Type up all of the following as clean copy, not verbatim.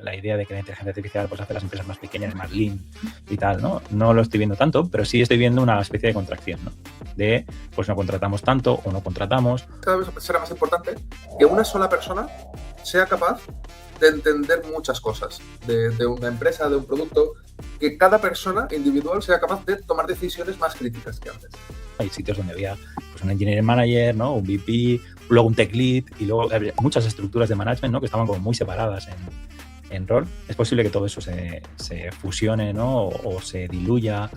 la idea de que la inteligencia artificial pues, hace las empresas más pequeñas, más lean y tal, ¿no? No lo estoy viendo tanto, pero sí estoy viendo una especie de contracción, ¿no? De, pues no contratamos tanto o no contratamos. Cada vez será más importante que una sola persona sea capaz de entender muchas cosas de una empresa, de un producto, que cada persona individual sea capaz de tomar decisiones más críticas que antes. Hay sitios donde había pues, un engineering manager, ¿no? Un VP, luego un tech lead y luego había muchas estructuras de management, ¿no? Que estaban como muy separadas en rol. Es posible que todo eso se fusione, ¿no? O se diluya.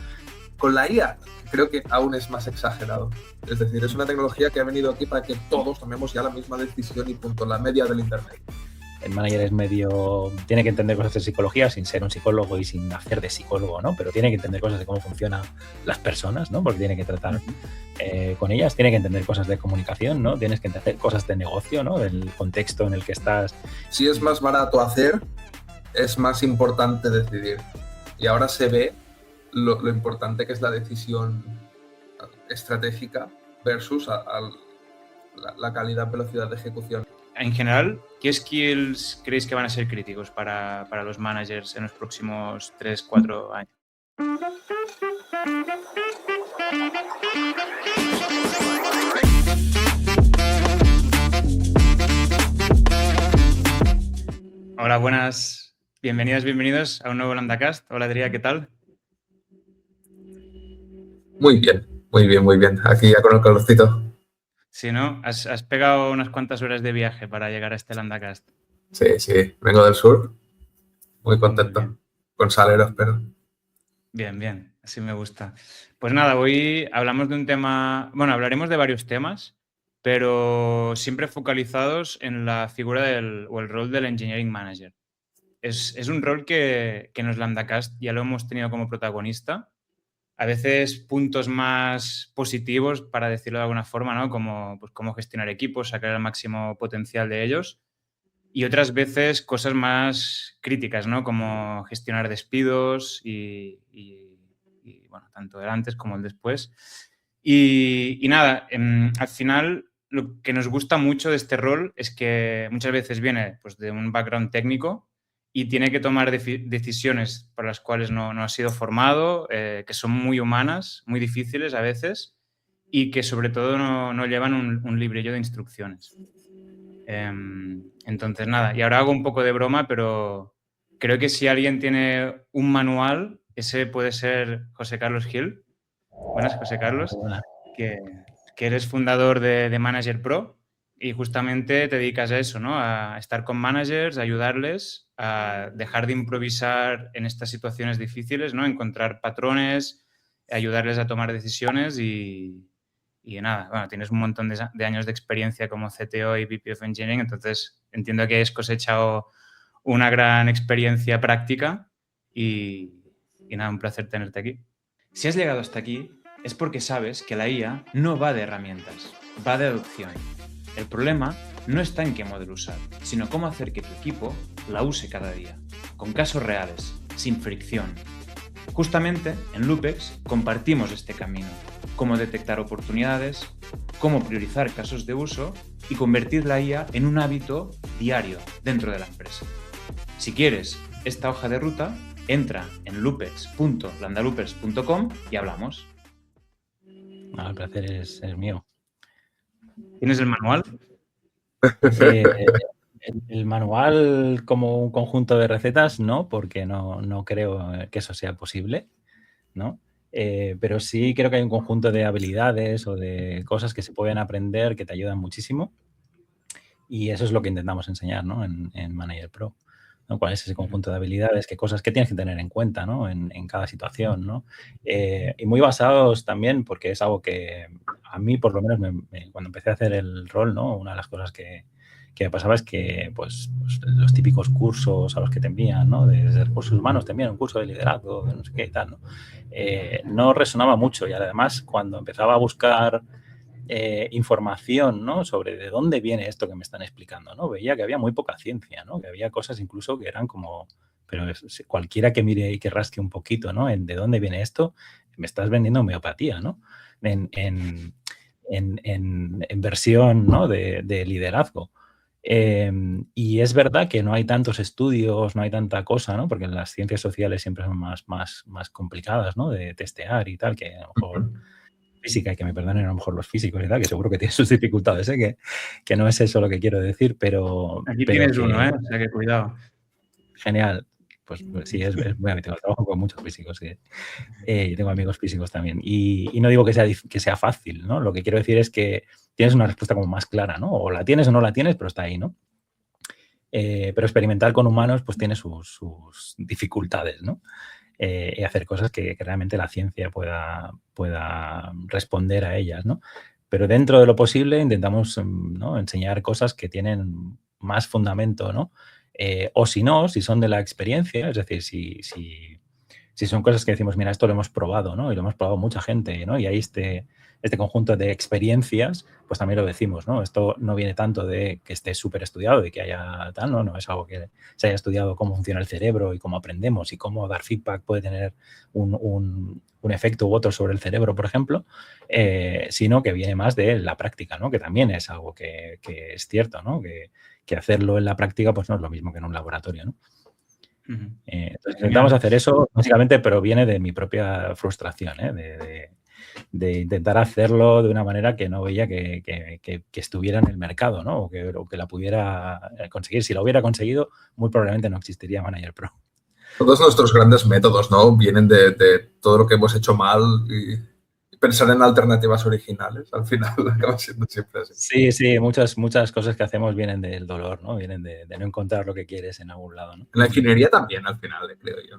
Con la IA creo que aún es más exagerado. Es decir, es una tecnología que ha venido aquí para que todos tomemos ya la misma decisión y punto, la media del Internet. El manager es medio... Tiene que entender cosas de psicología sin ser un psicólogo y sin hacer de psicólogo, ¿no? Pero tiene que entender cosas de cómo funcionan las personas, ¿no? Porque tiene que tratar con ellas. Tiene que entender cosas de comunicación, ¿no? Tienes que entender cosas de negocio, ¿no? Del contexto en el que estás. Si es más barato hacer, es más importante decidir. Y ahora se ve lo importante que es la decisión estratégica versus la calidad, velocidad de ejecución. En general, ¿qué skills creéis que van a ser críticos para los managers en los próximos 3-4 años? Hola, buenas. Bienvenidos a un nuevo Landacast. Hola, Adrià, ¿qué tal? Muy bien. Aquí ya con el calorcito. Sí, ¿no? Has pegado unas cuantas horas de viaje para llegar a este Landacast. Sí. Vengo del sur. Muy contento. Muy con Salero, espero. Bien. Así me gusta. Pues nada, hoy hablamos de un tema... Bueno, hablaremos de varios temas, pero siempre focalizados en la figura o el rol del Engineering Manager. Es un rol que en los Landacast ya lo hemos tenido como protagonista. A veces puntos más positivos, para decirlo de alguna forma, ¿no? Como pues, cómo gestionar equipos, sacar el máximo potencial de ellos. Y otras veces cosas más críticas, ¿no? Como gestionar despidos y bueno, tanto el antes como el después. Y nada, al final lo que nos gusta mucho de este rol es que muchas veces viene pues, de un background técnico y tiene que tomar decisiones para las cuales no ha sido formado, que son muy humanas, muy difíciles a veces y que sobre todo no llevan un librillo de instrucciones. Entonces, nada, y ahora hago un poco de broma, pero creo que si alguien tiene un manual, ese puede ser José Carlos Gil. Buenas, José Carlos, que eres fundador de Manager Pro y justamente te dedicas a eso, ¿no? A estar con managers, a ayudarles a dejar de improvisar en estas situaciones difíciles, ¿no? Encontrar patrones, ayudarles a tomar decisiones y nada, bueno, tienes un montón de años de experiencia como CTO y VP of Engineering, entonces entiendo que has cosechado una gran experiencia práctica y nada, un placer tenerte aquí. Si has llegado hasta aquí, es porque sabes que la IA no va de herramientas, va de adopción. El problema no está en qué modelo usar, sino cómo hacer que tu equipo la use cada día, con casos reales, sin fricción. Justamente en Loopex compartimos este camino, cómo detectar oportunidades, cómo priorizar casos de uso y convertir la IA en un hábito diario dentro de la empresa. Si quieres esta hoja de ruta, entra en loopex.landaloopers.com y hablamos. El placer es mío. ¿Tienes el manual? El manual como un conjunto de recetas, no, porque no creo que eso sea posible, ¿no? Pero sí creo que hay un conjunto de habilidades o de cosas que se pueden aprender que te ayudan muchísimo y eso es lo que intentamos enseñar, ¿no? En Manager Pro, ¿no? ¿Cuál es ese conjunto de habilidades? ¿Qué cosas que tienes que tener en cuenta, ¿no? En cada situación, ¿no? Y muy basados también, porque es algo que a mí, por lo menos, cuando empecé a hacer el rol, ¿no? Una de las cosas que me pasaba es que pues, los típicos cursos a los que te envían, ¿no? De recursos humanos te envían un curso de liderazgo, de no sé qué y tal, ¿no? No resonaba mucho y además cuando empezaba a buscar información, ¿no? Sobre de dónde viene esto que me están explicando, ¿no? Veía que había muy poca ciencia, ¿no? Que había cosas incluso que eran como... Pero cualquiera que mire y que rasque un poquito, ¿no? En de dónde viene esto, me estás vendiendo homeopatía, ¿no? En versión, ¿no? De liderazgo. Y es verdad que no hay tantos estudios, no hay tanta cosa, ¿no? Porque las ciencias sociales siempre son más complicadas, ¿no? De testear y tal, que a lo mejor física, y que me perdonen a lo mejor los físicos y tal, que seguro que tienen sus dificultades, ¿eh? Que no es eso lo que quiero decir, pero Aquí tienes uno, que o sea que cuidado. genial. Pues sí, es muy habitual. Trabajo con muchos físicos, sí. Y tengo amigos físicos también. Y no digo que sea fácil, ¿no? Lo que quiero decir es que tienes una respuesta como más clara, ¿no? O la tienes o no la tienes, pero está ahí, ¿no? Pero experimentar con humanos pues tiene sus dificultades, ¿no? Y hacer cosas que realmente la ciencia pueda responder a ellas, ¿no? Pero dentro de lo posible intentamos, ¿no? Enseñar cosas que tienen más fundamento, ¿no? O si no, si son de la experiencia, es decir, si son cosas que decimos, mira, esto lo hemos probado, ¿no? Y lo hemos probado mucha gente, ¿no? Y hay este conjunto de experiencias, pues también lo decimos, ¿no? Esto no viene tanto de que esté súper estudiado y que haya tal, ¿no? No es algo que se haya estudiado cómo funciona el cerebro y cómo aprendemos y cómo dar feedback puede tener un efecto u otro sobre el cerebro, por ejemplo, sino que viene más de la práctica, ¿no? Que también es algo que es cierto, ¿no? Que hacerlo en la práctica pues no es lo mismo que en un laboratorio, ¿no? Entonces intentamos hacer eso básicamente, pero viene de mi propia frustración, de intentar hacerlo de una manera que no veía que estuviera en el mercado, ¿no? O que la pudiera conseguir. Si lo hubiera conseguido, muy probablemente no existiría Manager Pro. Todos nuestros grandes métodos, ¿no? Vienen de todo lo que hemos hecho mal y pensar en alternativas originales. Al final acaba siendo siempre así. Sí, muchas cosas que hacemos vienen del dolor, ¿no? Vienen de no encontrar lo que quieres en algún lado, ¿no? En la ingeniería también, al final, creo yo.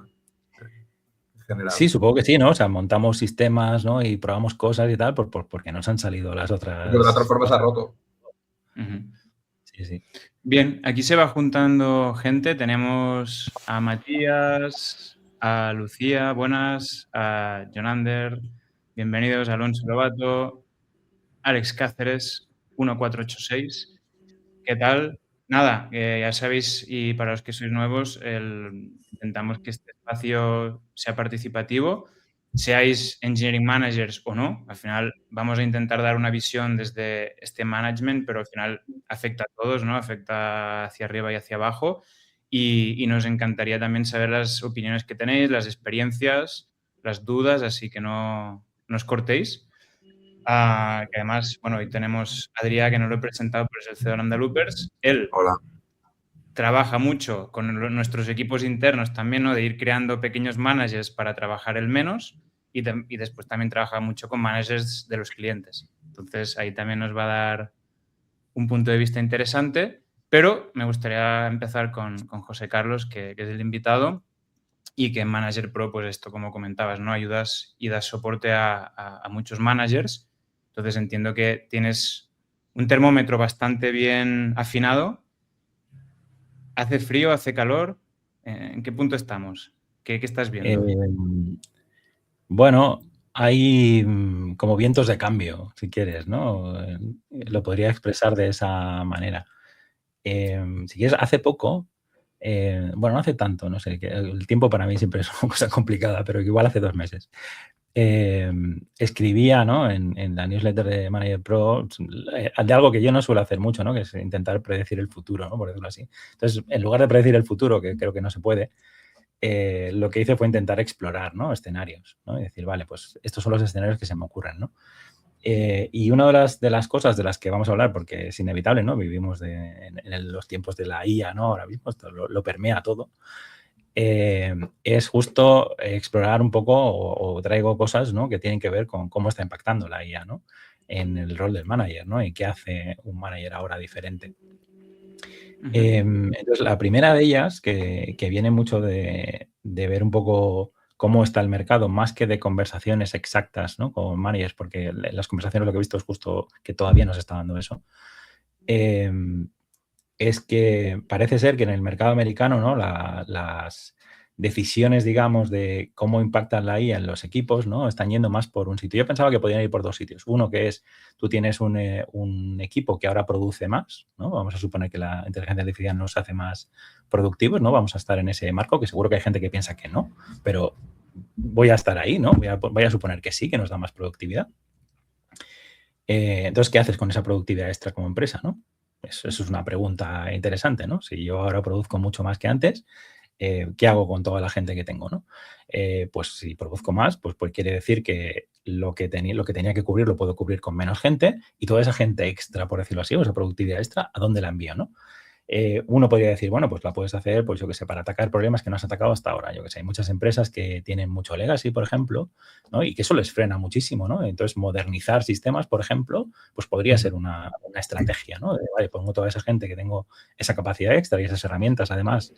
En general. Sí, supongo que sí, ¿no? O sea, montamos sistemas, ¿no? Y probamos cosas y tal porque nos han salido las otras. Porque de otra forma se ha roto. Sí. Bien, aquí se va juntando gente. Tenemos a Matías, a Lucía, buenas, a Jonander, bienvenidos, Alonso Lobato, Alex Cáceres, 1486. ¿Qué tal? Nada, ya sabéis, y para los que sois nuevos, intentamos que este espacio sea participativo, seáis engineering managers o no. Al final vamos a intentar dar una visión desde este management, pero al final afecta a todos, ¿no? Afecta hacia arriba y hacia abajo. Y nos encantaría también saber las opiniones que tenéis, las experiencias, las dudas, así que no os cortéis. Que además, bueno, hoy tenemos a Adrià, que no lo he presentado, pero es el CEO de Lambda Loopers. Él trabaja mucho con nuestros equipos internos también, ¿no? De ir creando pequeños managers para trabajar el menos y después también trabaja mucho con managers de los clientes. Entonces, ahí también nos va a dar un punto de vista interesante, pero me gustaría empezar con José Carlos, que es el invitado y que en Manager Pro, pues esto, como comentabas, ¿no? Ayudas y das soporte a muchos managers. Entonces entiendo que tienes un termómetro bastante bien afinado. ¿Hace frío? ¿Hace calor? ¿En qué punto estamos? ¿Qué estás viendo? Bueno, hay como vientos de cambio, si quieres, ¿no? Lo podría expresar de esa manera. Si quieres, hace poco, bueno, no hace tanto, no sé, que el tiempo para mí siempre es una cosa complicada, pero igual hace 2 meses. Escribía, ¿no? en la newsletter de Manager Pro de algo que yo no suelo hacer mucho, ¿no? Que es intentar predecir el futuro, ¿no? Por decirlo así. Entonces, en lugar de predecir el futuro, que creo que no se puede, lo que hice fue intentar explorar, ¿no? Escenarios, ¿no? Y decir, vale, pues estos son los escenarios que se me ocurren, ¿no? Y una de las cosas de las que vamos a hablar, porque es inevitable, ¿no? Vivimos en los tiempos de la IA, ¿no? Ahora mismo esto lo permea todo. Es justo explorar un poco o traigo cosas, ¿no? Que tienen que ver con cómo está impactando la IA, ¿no? En el rol del manager, ¿no? Y qué hace un manager ahora diferente. Entonces, la primera de ellas, que viene mucho de ver un poco cómo está el mercado, más que de conversaciones exactas, ¿no? Con managers, porque en las conversaciones lo que he visto es justo que todavía nos está dando eso. Es que parece ser que en el mercado americano, ¿no? Las decisiones, digamos, de cómo impactan la IA en los equipos, ¿no? Están yendo más por un sitio. Yo pensaba que podían ir por 2 sitios. Uno que es, tú tienes un equipo que ahora produce más, ¿no? Vamos a suponer que la inteligencia artificial nos hace más productivos, ¿no? Vamos a estar en ese marco, que seguro que hay gente que piensa que no, pero voy a estar ahí, ¿no? Voy a suponer que sí, que nos da más productividad. Entonces, ¿qué haces con esa productividad extra como empresa, ¿no? Eso es una pregunta interesante, ¿no? Si yo ahora produzco mucho más que antes, ¿qué hago con toda la gente que tengo, no? Pues si produzco más, pues quiere decir que lo que tenía que cubrir lo puedo cubrir con menos gente y toda esa gente extra, por decirlo así, o esa productividad extra, ¿a dónde la envío, no? Uno podría decir, bueno, pues la puedes hacer, pues yo qué sé, para atacar problemas que no has atacado hasta ahora. Yo qué sé, hay muchas empresas que tienen mucho legacy, por ejemplo, ¿no? Y que eso les frena muchísimo, ¿no? Entonces, modernizar sistemas, por ejemplo, pues podría ser una estrategia, ¿no? Vale, pongo toda esa gente que tengo esa capacidad extra y esas herramientas, además,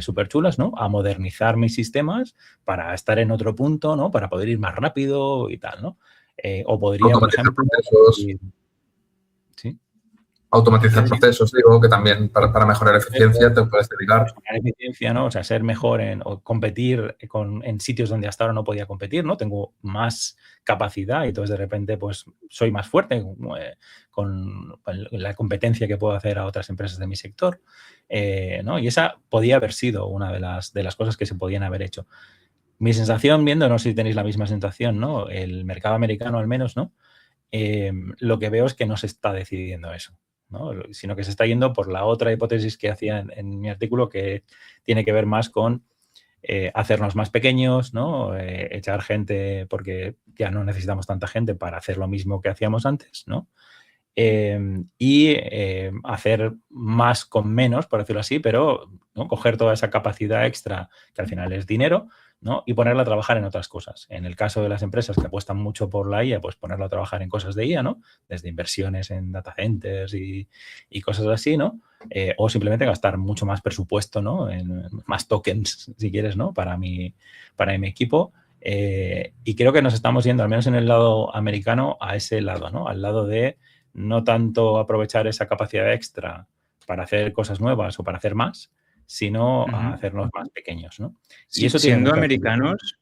súper chulas, ¿no? A modernizar mis sistemas para estar en otro punto, ¿no? Para poder ir más rápido y tal, ¿no? O podría, por Automatizar ejemplo, procesos. ¿sí? Automatizar procesos, digo, que también para mejorar eficiencia te puedes dedicar. Mejorar eficiencia, ¿no? O sea, ser mejor o competir en sitios donde hasta ahora no podía competir, ¿no? Tengo más capacidad y entonces de repente pues soy más fuerte con la competencia que puedo hacer a otras empresas de mi sector, ¿no? Y esa podía haber sido una de las cosas que se podían haber hecho. Mi sensación, viendo, no sé si tenéis la misma sensación, ¿no? El mercado americano al menos, ¿no? Lo que veo es que no se está decidiendo eso, ¿no? Sino que se está yendo por la otra hipótesis que hacía en mi artículo, que tiene que ver más con hacernos más pequeños, ¿no? Echar gente porque ya no necesitamos tanta gente para hacer lo mismo que hacíamos antes, ¿no? Hacer más con menos, por decirlo así, pero ¿no? Coger toda esa capacidad extra, que al final es dinero, ¿no? Y ponerla a trabajar en otras cosas. En el caso de las empresas que apuestan mucho por la IA, pues ponerla a trabajar en cosas de IA, ¿no? Desde inversiones en data centers y cosas así, ¿no? O simplemente gastar mucho más presupuesto, ¿no? En más tokens, si quieres, ¿no? Para mi equipo. Y creo que nos estamos yendo, al menos en el lado americano, a ese lado, ¿no? Al lado de no tanto aprovechar esa capacidad extra para hacer cosas nuevas o para hacer más, sino a hacernos más pequeños, ¿no? Y eso tiene Siendo mucha americanos,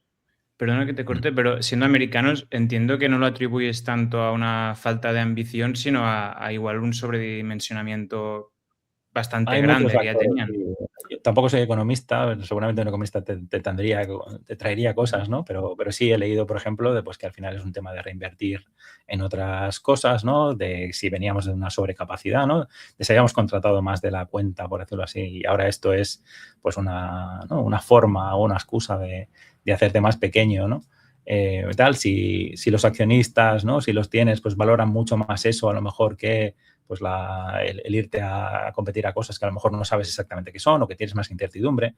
perdona que te corte, pero siendo americanos entiendo que no lo atribuyes tanto a una falta de ambición, sino a igual un sobredimensionamiento bastante Hay muchos grande que ya factores. tenían. Yo tampoco soy economista, seguramente un economista te traería cosas, ¿no? Pero sí he leído, por ejemplo, de pues, que al final es un tema de reinvertir en otras cosas, ¿no? De si veníamos de una sobrecapacidad, ¿no? De si habíamos contratado más de la cuenta, por decirlo así, y ahora esto es pues una forma o una excusa de hacerte más pequeño, ¿no? Tal, si los accionistas, ¿no? Si los tienes, pues valoran mucho más eso a lo mejor que pues el irte a competir a cosas que a lo mejor no sabes exactamente qué son o que tienes más incertidumbre.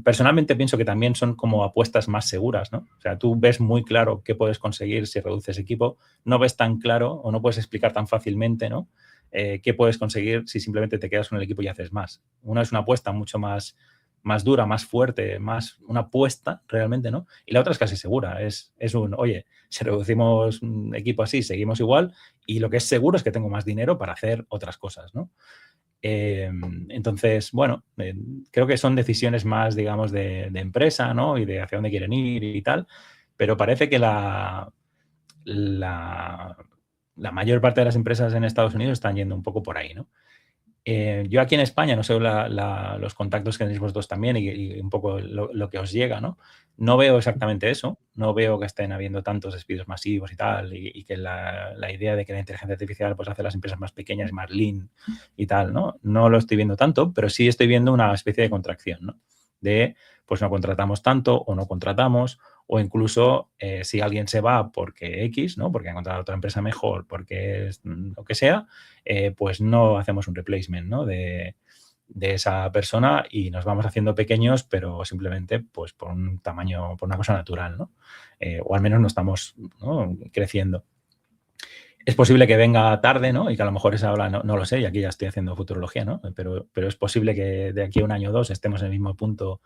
Personalmente pienso que también son como apuestas más seguras, ¿no? O sea, tú ves muy claro qué puedes conseguir si reduces equipo, no ves tan claro o no puedes explicar tan fácilmente, ¿no? Qué puedes conseguir si simplemente te quedas con el equipo y haces más. Una es una apuesta mucho más dura, más fuerte, más una apuesta realmente, ¿no? Y la otra es casi segura, es oye, si reducimos un equipo así, seguimos igual y lo que es seguro es que tengo más dinero para hacer otras cosas, ¿no? Entonces, bueno, creo que son decisiones más, digamos, de empresa, ¿no? Y de hacia dónde quieren ir y tal, pero parece que la mayor parte de las empresas en Estados Unidos están yendo un poco por ahí, ¿no? Yo aquí en España, no sé los contactos que tenéis vosotros también y un poco lo que os llega, ¿no? No veo exactamente eso, no veo que estén habiendo tantos despidos masivos y tal, y que la idea de que la inteligencia artificial pues, hace las empresas más pequeñas, más lean y tal, ¿no? No lo estoy viendo tanto, pero sí estoy viendo una especie de contracción, ¿no? De, pues no contratamos tanto o no contratamos, o incluso si alguien se va porque X, ¿no? Porque ha encontrado otra empresa mejor, porque es lo que sea, pues no hacemos un replacement, ¿no? de esa persona y nos vamos haciendo pequeños, pero simplemente pues por un tamaño, por una cosa natural, ¿no? O al menos no estamos, ¿no? creciendo. Es posible que venga tarde, ¿no? Y que a lo mejor esa ola, no lo sé, y aquí ya estoy haciendo futurología, ¿no? Pero es posible que de aquí a un año o dos estemos en el mismo punto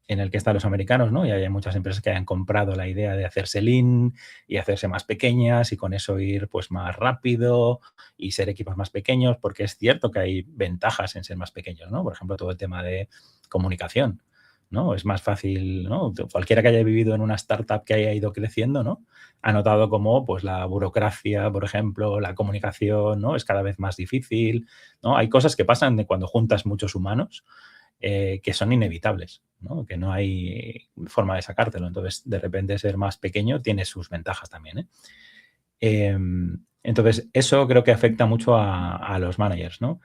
en el que están los americanos, ¿no? Y hay muchas empresas que hayan comprado la idea de hacerse lean y hacerse más pequeñas y con eso ir pues más rápido y ser equipos más pequeños, porque es cierto que hay ventajas en ser más pequeños, ¿no? Por ejemplo, todo el tema de comunicación, ¿no? Es más fácil, ¿no? Cualquiera que haya vivido en una startup que haya ido creciendo, ¿no? Ha notado cómo pues la burocracia, por ejemplo, la comunicación, ¿no? Es cada vez más difícil, ¿no? Hay cosas que pasan de cuando juntas muchos humanos que son inevitables, ¿no? Que no hay forma de sacártelo. Entonces, de repente, ser más pequeño tiene sus ventajas también, ¿eh? Entonces, eso creo que afecta mucho a los managers, ¿no?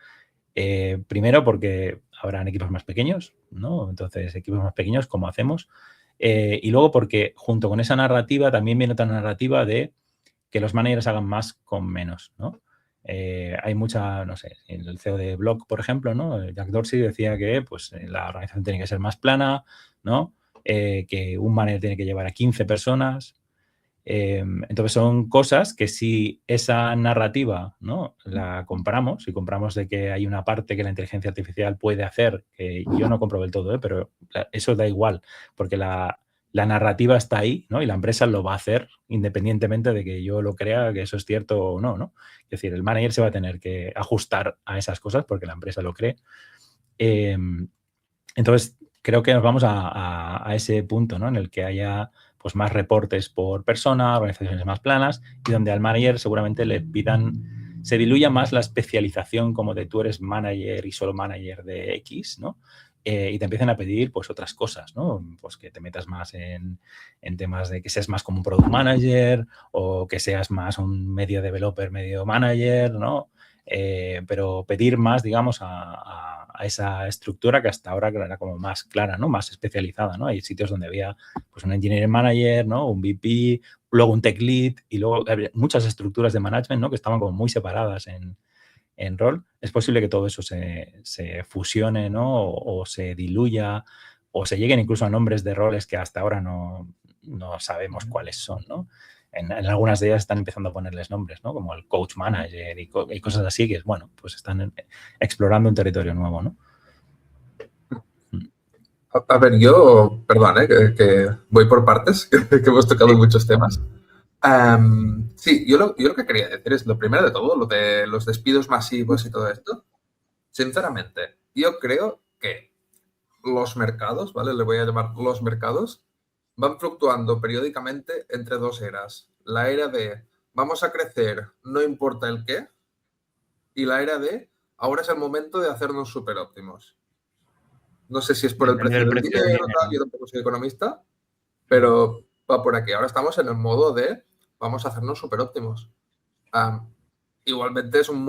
Primero porque habrán equipos más pequeños, ¿no? Entonces, equipos más pequeños, ¿cómo hacemos? Y luego porque junto con esa narrativa también viene otra narrativa de que los managers hagan más con menos, ¿no? Hay mucha, no sé, el CEO de Block, por ejemplo, ¿no? Jack Dorsey decía que pues, la organización tiene que ser más plana, ¿no? Que un manager tiene que llevar a 15 personas. Entonces son cosas que si esa narrativa, ¿no? La compramos, si compramos de que hay una parte que la inteligencia artificial puede hacer, que yo no compro del todo, pero eso da igual, porque la narrativa está ahí, ¿no? Y la empresa lo va a hacer independientemente de que yo lo crea, que eso es cierto o no, ¿no? Es decir, el manager se va a tener que ajustar a esas cosas porque la empresa lo cree. Entonces, creo que nos vamos a ese punto, ¿no? En el que haya pues, más reportes por persona, organizaciones más planas y donde al manager seguramente le pidan, se diluya más la especialización como de tú eres manager y solo manager de X, ¿no? Y te empiecen a pedir pues otras cosas, ¿no? Pues que te metas más en temas de que seas más como un product manager o que seas más un medio developer, medio manager, ¿no? Pero pedir más, digamos, a esa estructura que hasta ahora era como más clara, ¿no? Más especializada, ¿no? Hay sitios donde había pues, un engineering manager, ¿no? Un VP, luego un tech lead y luego había muchas estructuras de management, ¿no? Que estaban como muy separadas en rol. Es posible que todo eso se fusione, ¿no? O se diluya o se lleguen incluso a nombres de roles que hasta ahora no sabemos cuáles son, ¿no? En algunas de ellas están empezando a ponerles nombres, ¿no? Como el coach manager y cosas así que, bueno, pues están explorando un territorio nuevo, ¿no? A ver, yo, perdón, que voy por partes, que hemos tocado muchos temas. Sí, yo lo que quería decir es, lo primero de todo, lo de los despidos masivos y todo esto. Sinceramente, yo creo que los mercados, ¿vale? Le voy a llamar los mercados, van fluctuando periódicamente entre dos eras. La era de vamos a crecer, no importa el qué, y la era de ahora es el momento de hacernos súper óptimos. No sé si es por el Depende precio del del precio del dinero, dinero. tal, yo tampoco soy economista, pero va por aquí. Ahora estamos en el modo de vamos a hacernos súper óptimos. Igualmente es un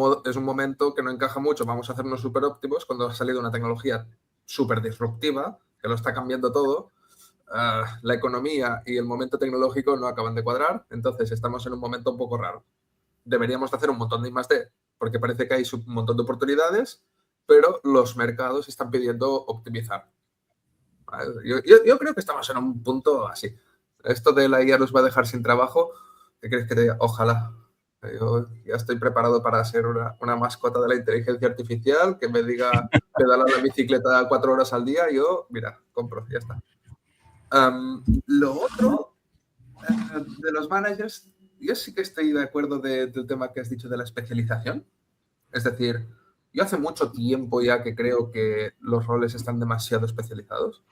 momento que no encaja mucho, vamos a hacernos súper óptimos cuando ha salido una tecnología súper disruptiva, que lo está cambiando todo. La economía y el momento tecnológico no acaban de cuadrar, entonces estamos en un momento un poco raro. Deberíamos hacer un montón de I+D, porque parece que hay un montón de oportunidades, pero los mercados están pidiendo optimizar. Yo creo que estamos en un punto así. Esto de la IA nos va a dejar sin trabajo. ¿Qué crees que te diga? Ojalá. Yo ya estoy preparado para ser una mascota de la inteligencia artificial que me diga pedalar la bicicleta 4 horas al día. Yo, mira, compro, ya está. Lo otro de los managers, yo sí que estoy de acuerdo del tema que has dicho de la especialización. Es decir, yo hace mucho tiempo ya que creo que los roles están demasiado especializados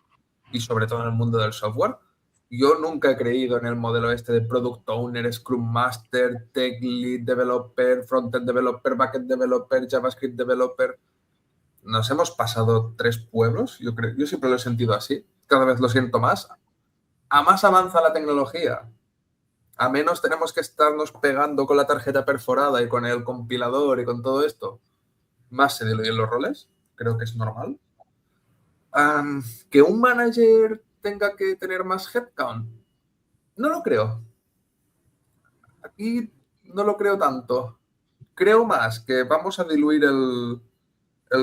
y sobre todo en el mundo del software. Yo nunca he creído en el modelo este de Product Owner, Scrum Master, Tech Lead Developer, Frontend Developer, Backend Developer, JavaScript Developer. Nos hemos pasado 3 pueblos, yo siempre lo he sentido así, cada vez lo siento más. A más avanza la tecnología, a menos tenemos que estarnos pegando con la tarjeta perforada y con el compilador y con todo esto, más se diluyen los roles, creo que es normal. Que un manager tenga que tener más headcount, no lo creo. Aquí no lo creo tanto. Creo más que vamos a diluir el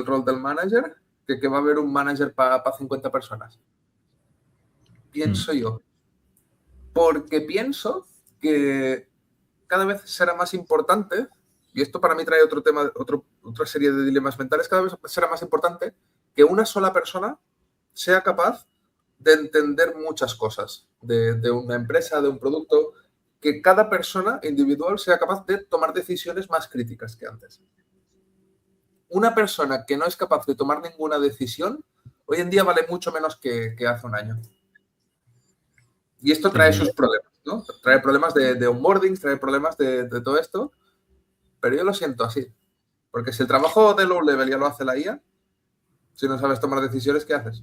rol del manager que va a haber un manager para 50 personas. Pienso yo. Porque pienso que cada vez será más importante, y esto para mí trae otro tema, otra serie de dilemas mentales, cada vez será más importante que una sola persona sea capaz de entender muchas cosas de una empresa, de un producto, que cada persona individual sea capaz de tomar decisiones más críticas que antes. Una persona que no es capaz de tomar ninguna decisión, hoy en día vale mucho menos que hace un año. Y esto trae sus problemas, ¿no? Trae problemas de onboarding, trae problemas de todo esto, pero yo lo siento así. Porque si el trabajo de low level ya lo hace la IA, si no sabes tomar decisiones, ¿qué haces?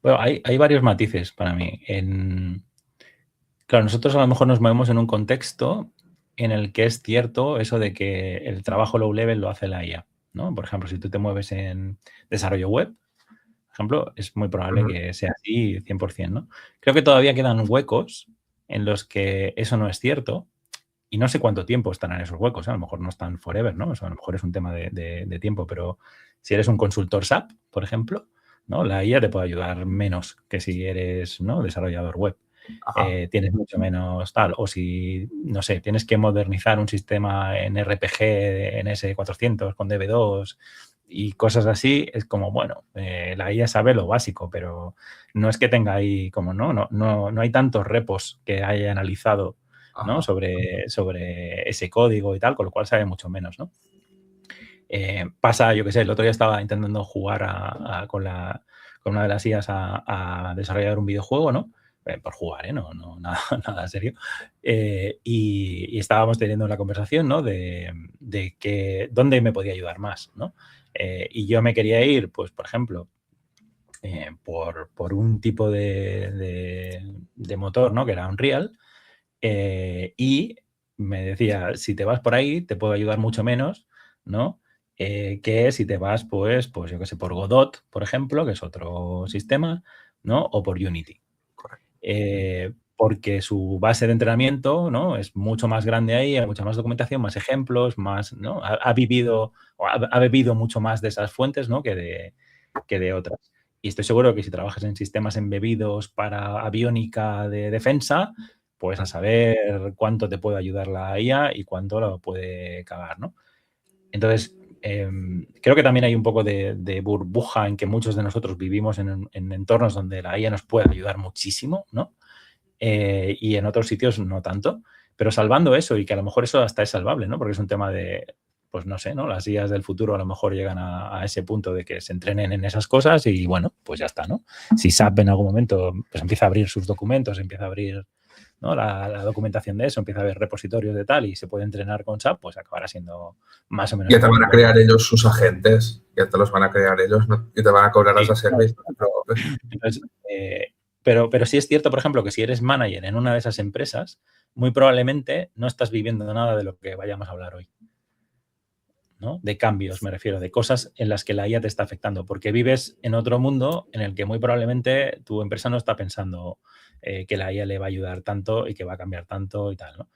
Bueno, hay varios matices para mí. Claro, nosotros a lo mejor nos movemos en un contexto en el que es cierto eso de que el trabajo low level lo hace la IA, ¿no? Por ejemplo, si tú te mueves en desarrollo web, por ejemplo, es muy probable que sea así 100%, ¿no? Creo que todavía quedan huecos en los que eso no es cierto y no sé cuánto tiempo estarán esos huecos, ¿eh? A lo mejor no están forever, ¿no? O sea, a lo mejor es un tema de tiempo, pero si eres un consultor SAP, por ejemplo, ¿no? La IA te puede ayudar menos que si eres, ¿no?, desarrollador web. Tienes mucho menos tal. O si, no sé, tienes que modernizar un sistema en RPG, en S400 con DB2 y cosas así, es como, bueno, la IA sabe lo básico, pero no es que tenga ahí como, no hay tantos repos que haya analizado, ¿no?, sobre ese código y tal, con lo cual sabe mucho menos, ¿no? Pasa, yo qué sé, el otro día estaba intentando jugar con una de las IAs a desarrollar un videojuego, ¿no? Por jugar, ¿eh? No, nada serio. Y estábamos teniendo una conversación, ¿no?, de que dónde me podía ayudar más, ¿no? Y yo me quería ir, pues, por ejemplo, por un tipo de motor, ¿no?, que era Unreal, y me decía, si te vas por ahí, te puedo ayudar mucho menos, ¿no?, que si te vas, pues yo qué sé, por Godot, por ejemplo, que es otro sistema, ¿no?, o por Unity. Porque su base de entrenamiento, ¿no?, es mucho más grande ahí, hay mucha más documentación, más ejemplos, más, ¿no?, ha bebido mucho más de esas fuentes, ¿no?, que de otras. Y estoy seguro que si trabajas en sistemas embebidos para aviónica de defensa, pues a saber cuánto te puede ayudar la IA y cuánto lo puede cagar, ¿no? Entonces, creo que también hay un poco de burbuja en que muchos de nosotros vivimos en entornos donde la IA nos puede ayudar muchísimo, ¿no? Y en otros sitios no tanto. Pero salvando eso, y que a lo mejor eso hasta es salvable, ¿no? Porque es un tema de, pues no sé, ¿no? Las IAs del futuro a lo mejor llegan a ese punto de que se entrenen en esas cosas y bueno, pues ya está, ¿no? Si SAP en algún momento pues empieza a abrir sus documentos, empieza a abrir, ¿no?, la documentación de eso, empieza a haber repositorios de tal y se puede entrenar con SAP, pues acabará siendo más o menos. Ya te van a crear ellos sus agentes, ya te los van a crear ellos, ¿no? Y te van a cobrar as a service, no te preocupes. Entonces, pero sí es cierto, por ejemplo, que si eres manager en una de esas empresas, muy probablemente no estás viviendo nada de lo que vayamos a hablar hoy, ¿no? De cambios, me refiero, de cosas en las que la IA te está afectando, porque vives en otro mundo en el que muy probablemente tu empresa no está pensando que la IA le va a ayudar tanto y que va a cambiar tanto y tal, ¿no?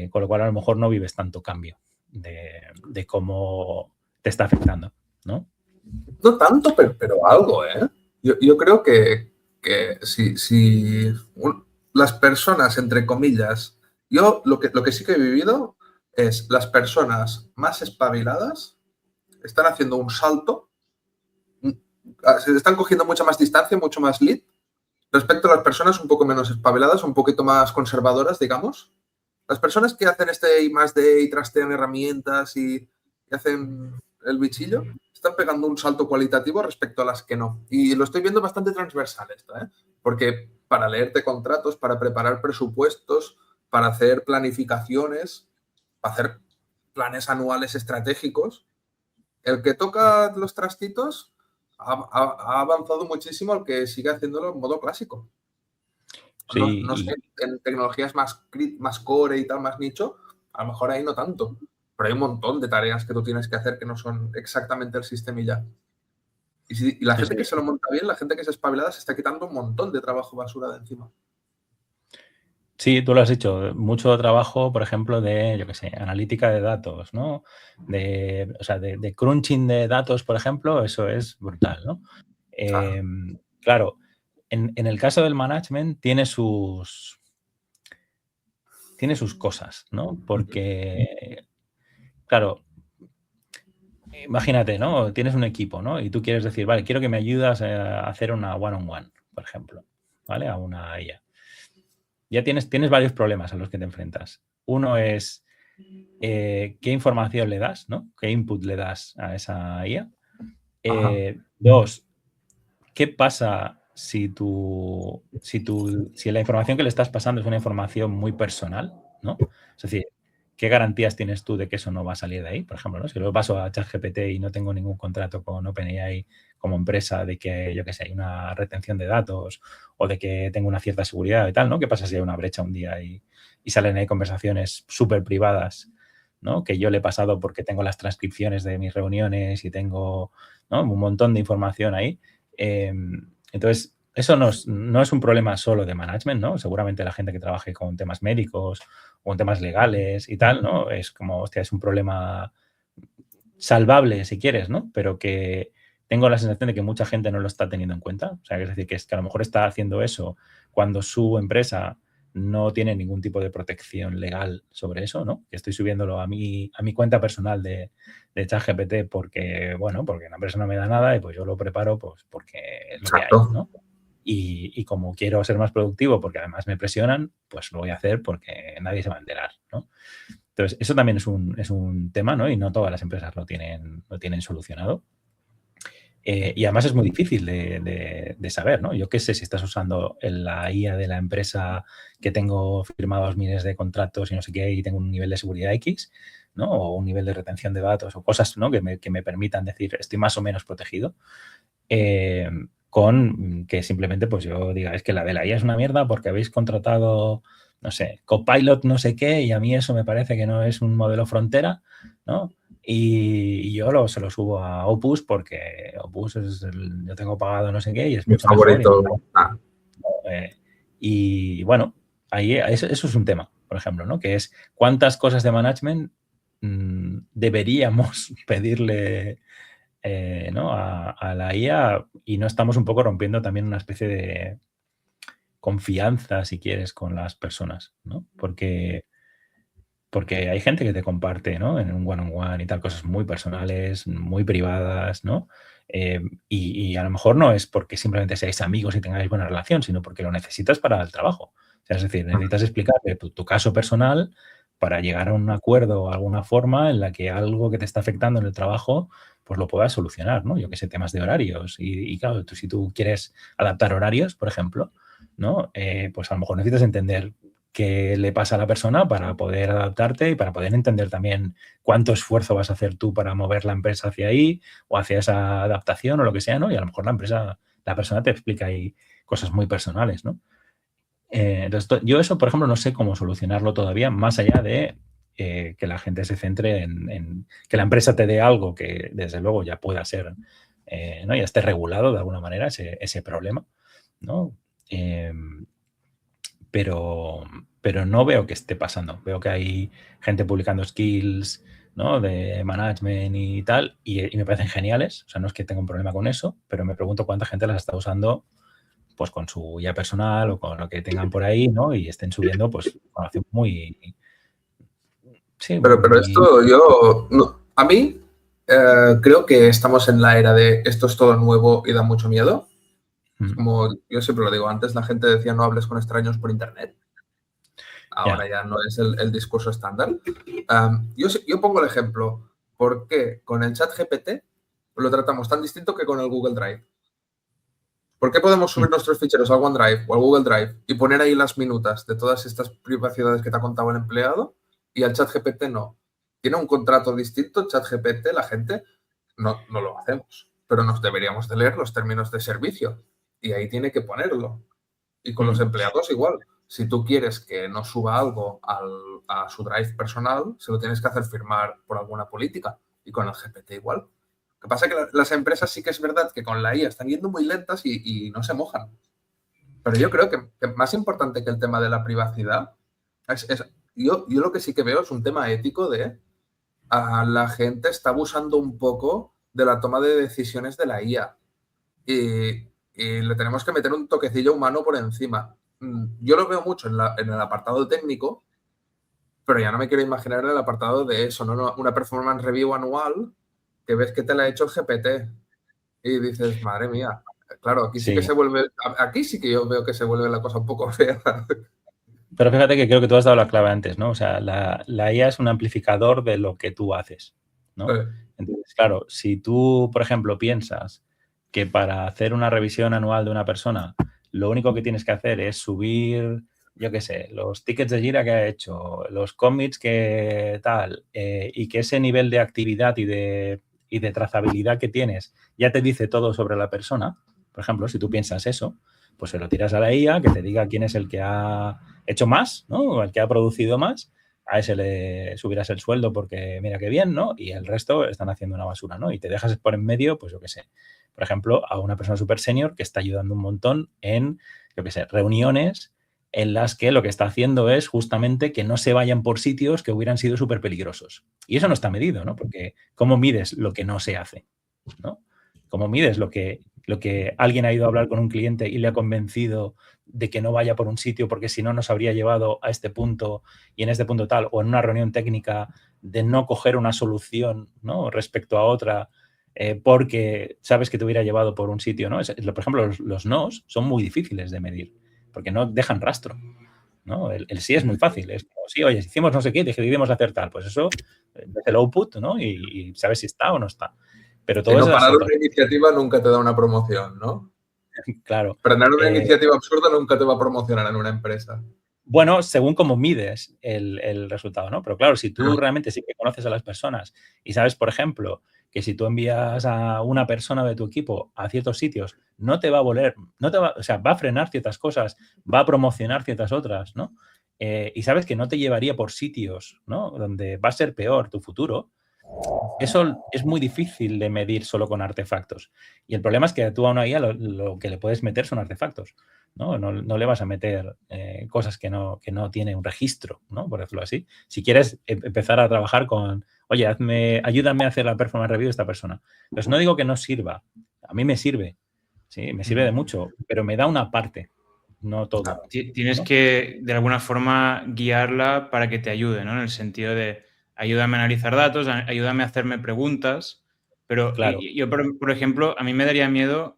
Con lo cual, a lo mejor no vives tanto cambio de cómo te está afectando, ¿no? No tanto, pero algo, ¿eh? Yo creo que si las personas, entre comillas, yo lo que sí que he vivido es las personas más espabiladas están haciendo un salto, se están cogiendo mucha más distancia, mucho más lead, respecto a las personas un poco menos espabiladas, un poquito más conservadoras, digamos. Las personas que hacen este I+D y trastean herramientas y hacen el bichillo, están pegando un salto cualitativo respecto a las que no. Y lo estoy viendo bastante transversal esto, ¿eh? Porque para leerte contratos, para preparar presupuestos, para hacer planificaciones, para hacer planes anuales estratégicos, el que toca los trastitos ha avanzado muchísimo al que sigue haciéndolo en modo clásico. Sí, No sé, en tecnologías más core y tal, más nicho, a lo mejor ahí no tanto. Pero hay un montón de tareas que tú tienes que hacer que no son exactamente el sistema y ya. Y la gente que se lo monta bien, la gente que es espabilada, se está quitando un montón de trabajo basura de encima. Sí, tú lo has dicho, mucho trabajo, por ejemplo, de, yo qué sé, analítica de datos, ¿no? De crunching de datos, por ejemplo, eso es brutal, ¿no? Claro, en el caso del management tiene sus cosas, ¿no? Porque, claro, imagínate, ¿no? Tienes un equipo, ¿no? Y tú quieres decir, vale, quiero que me ayudas a hacer una one-on-one, por ejemplo, ¿vale? A una IA. Ya tienes varios problemas a los que te enfrentas. Uno es qué información le das, ¿no? ¿Qué input le das a esa IA? Dos, ¿qué pasa si la información que le estás pasando es una información muy personal, ¿no? Es decir, ¿qué garantías tienes tú de que eso no va a salir de ahí? Por ejemplo, ¿no? Si lo paso a ChatGPT y no tengo ningún contrato con OpenAI, como empresa de que, yo qué sé, hay una retención de datos o de que tengo una cierta seguridad y tal, ¿no? ¿Qué pasa si hay una brecha un día y salen ahí conversaciones súper privadas, ¿no? Que yo le he pasado porque tengo las transcripciones de mis reuniones y tengo, ¿no?, un montón de información ahí. Entonces, eso no es un problema solo de management, ¿no? Seguramente la gente que trabaje con temas médicos o con temas legales y tal, ¿no? Es como, hostia, es un problema salvable, si quieres, ¿no? Pero que tengo la sensación de que mucha gente no lo está teniendo en cuenta. O sea, es decir, que a lo mejor está haciendo eso cuando su empresa no tiene ningún tipo de protección legal sobre eso, ¿no? Que estoy subiéndolo a mi cuenta personal de ChatGPT porque, bueno, porque la empresa no me da nada y pues yo lo preparo pues porque es lo que hay, ¿no? Y como quiero ser más productivo porque además me presionan, pues lo voy a hacer porque nadie se va a enterar, ¿no? Entonces, eso también es un tema, ¿no? Y no todas las empresas lo tienen solucionado. Y además es muy difícil de saber, ¿no? Yo qué sé si estás usando la IA de la empresa que tengo firmados miles de contratos y no sé qué y tengo un nivel de seguridad X, ¿no? O un nivel de retención de datos o cosas, ¿no?, que me permitan decir estoy más o menos protegido. Con que simplemente pues yo diga, es que la de la IA es una mierda porque habéis contratado, no sé, Copilot no sé qué y a mí eso me parece que no es un modelo frontera, ¿no? Y yo se lo subo a Opus porque Opus yo tengo pagado no sé qué y es Mi mucho favorito. mejor. Y bueno, ahí eso es un tema, por ejemplo, ¿no? Que es cuántas cosas de management deberíamos pedirle, ¿no?, a la IA y no estamos un poco rompiendo también una especie de confianza, si quieres, con las personas, ¿no? Porque hay gente que te comparte, ¿no?, en un one-on-one y tal, cosas muy personales, muy privadas, ¿no? Y a lo mejor no es porque simplemente seáis amigos y tengáis buena relación, sino porque lo necesitas para el trabajo. O sea, es decir, necesitas explicarle tu caso personal para llegar a un acuerdo o alguna forma en la que algo que te está afectando en el trabajo, pues lo puedas solucionar, ¿no? Yo qué sé, temas de horarios. Y claro, si tú quieres adaptar horarios, por ejemplo, ¿no? Pues a lo mejor necesitas entender qué le pasa a la persona para poder adaptarte y para poder entender también cuánto esfuerzo vas a hacer tú para mover la empresa hacia ahí o hacia esa adaptación o lo que sea, ¿no? Y a lo mejor la persona te explica ahí cosas muy personales, ¿no? Entonces, yo eso, por ejemplo, no sé cómo solucionarlo todavía, más allá de que la gente se centre en que la empresa te dé algo que, desde luego, ya pueda ser, ¿no?, ya esté regulado de alguna manera ese problema, ¿no? Pero no veo que esté pasando. Veo que hay gente publicando skills, ¿no?, de management y tal, y me parecen geniales. O sea, no es que tenga un problema con eso, pero me pregunto cuánta gente las está usando pues con su IA personal o con lo que tengan por ahí, ¿no? Y estén subiendo pues información muy... Sí, Pero muy... esto a mí creo que estamos en la era de esto es todo nuevo y da mucho miedo. Es como, yo siempre lo digo, antes la gente decía no hables con extraños por internet. Ahora ya no es el discurso estándar. Yo pongo el ejemplo. ¿Por qué con el chat GPT lo tratamos tan distinto que con el Google Drive? ¿Por qué podemos subir nuestros ficheros al OneDrive o al Google Drive y poner ahí las minutas de todas estas privacidades que te ha contado el empleado y al ChatGPT no? Tiene un contrato distinto, ChatGPT, la gente no lo hacemos, pero nos deberíamos de leer los términos de servicio y ahí tiene que ponerlo. Y con los empleados igual. Si tú quieres que no suba algo a su Drive personal, se lo tienes que hacer firmar por alguna política. Y con el GPT igual. Lo que pasa es que las empresas sí que es verdad que con la IA están yendo muy lentas y no se mojan. Pero yo creo que más importante que el tema de la privacidad, yo lo que sí que veo es un tema ético de la gente está abusando un poco de la toma de decisiones de la IA. Y le tenemos que meter un toquecillo humano por encima. Yo lo veo mucho en el apartado técnico, pero ya no me quiero imaginar en el apartado de eso, ¿no? Una performance review anual que ves que te la ha hecho el GPT y dices, madre mía, claro, aquí sí que se vuelve, aquí sí que yo veo que se vuelve la cosa un poco fea. Pero fíjate que creo que tú has dado la clave antes, ¿no? O sea, la IA es un amplificador de lo que tú haces, ¿no? Entonces, claro, si tú, por ejemplo, piensas que para hacer una revisión anual de una persona, lo único que tienes que hacer es subir, yo qué sé, los tickets de Jira que ha hecho, los commits que tal, y que ese nivel de actividad y de y de trazabilidad que tienes ya te dice todo sobre la persona, por ejemplo, si tú piensas eso, pues se lo tiras a la IA, que te diga quién es el que ha hecho más, ¿no? O el que ha producido más, a ese le subirás el sueldo porque mira qué bien, ¿no? Y el resto están haciendo una basura, ¿no? Y te dejas por en medio, pues yo qué sé, por ejemplo, a una persona súper senior que está ayudando un montón en, yo qué sé, reuniones en las que lo que está haciendo es justamente que no se vayan por sitios que hubieran sido súper peligrosos. Y eso no está medido, ¿no? Porque ¿cómo mides lo que no se hace? ¿No? ¿Cómo mides lo que alguien ha ido a hablar con un cliente y le ha convencido de que no vaya por un sitio porque si no nos habría llevado a este punto y en este punto tal, o en una reunión técnica de no coger una solución, ¿no? Respecto a otra porque sabes que te hubiera llevado por un sitio, ¿no? Por ejemplo, los nos son muy difíciles de medir porque no dejan rastro, ¿no? El sí es muy fácil, es como, sí, oye, si hicimos no sé qué, decidimos hacer tal, pues eso es el output, ¿no? Y sabes si está o no está. Pero Que todo no eso parar una iniciativa nunca te da una promoción, ¿no? claro. Frenar una iniciativa absurda nunca te va a promocionar en una empresa. Bueno, según cómo mides el resultado, ¿no? Pero claro, si tú realmente sí que conoces a las personas y sabes, por ejemplo, que si tú envías a una persona de tu equipo a ciertos sitios, no te va a volver, o sea, va a frenar ciertas cosas, va a promocionar ciertas otras, ¿no? Y sabes que no te llevaría por sitios, ¿no? Donde va a ser peor tu futuro. Eso es muy difícil de medir solo con artefactos. Y el problema es que tú a una IA lo que le puedes meter son artefactos, ¿no? No le vas a meter cosas que no tiene un registro, ¿no? Por decirlo así. Si quieres empezar a trabajar con, oye, ayúdame a hacer la performance review de esta persona. Pues no digo que no sirva. A mí me sirve, ¿sí? Me sirve de mucho, pero me da una parte, no todo. Tienes ¿no? que, de alguna forma, guiarla para que te ayude, ¿no? En el sentido de, ayúdame a analizar datos, ayúdame a hacerme preguntas, pero Claro. yo, por ejemplo, a mí me daría miedo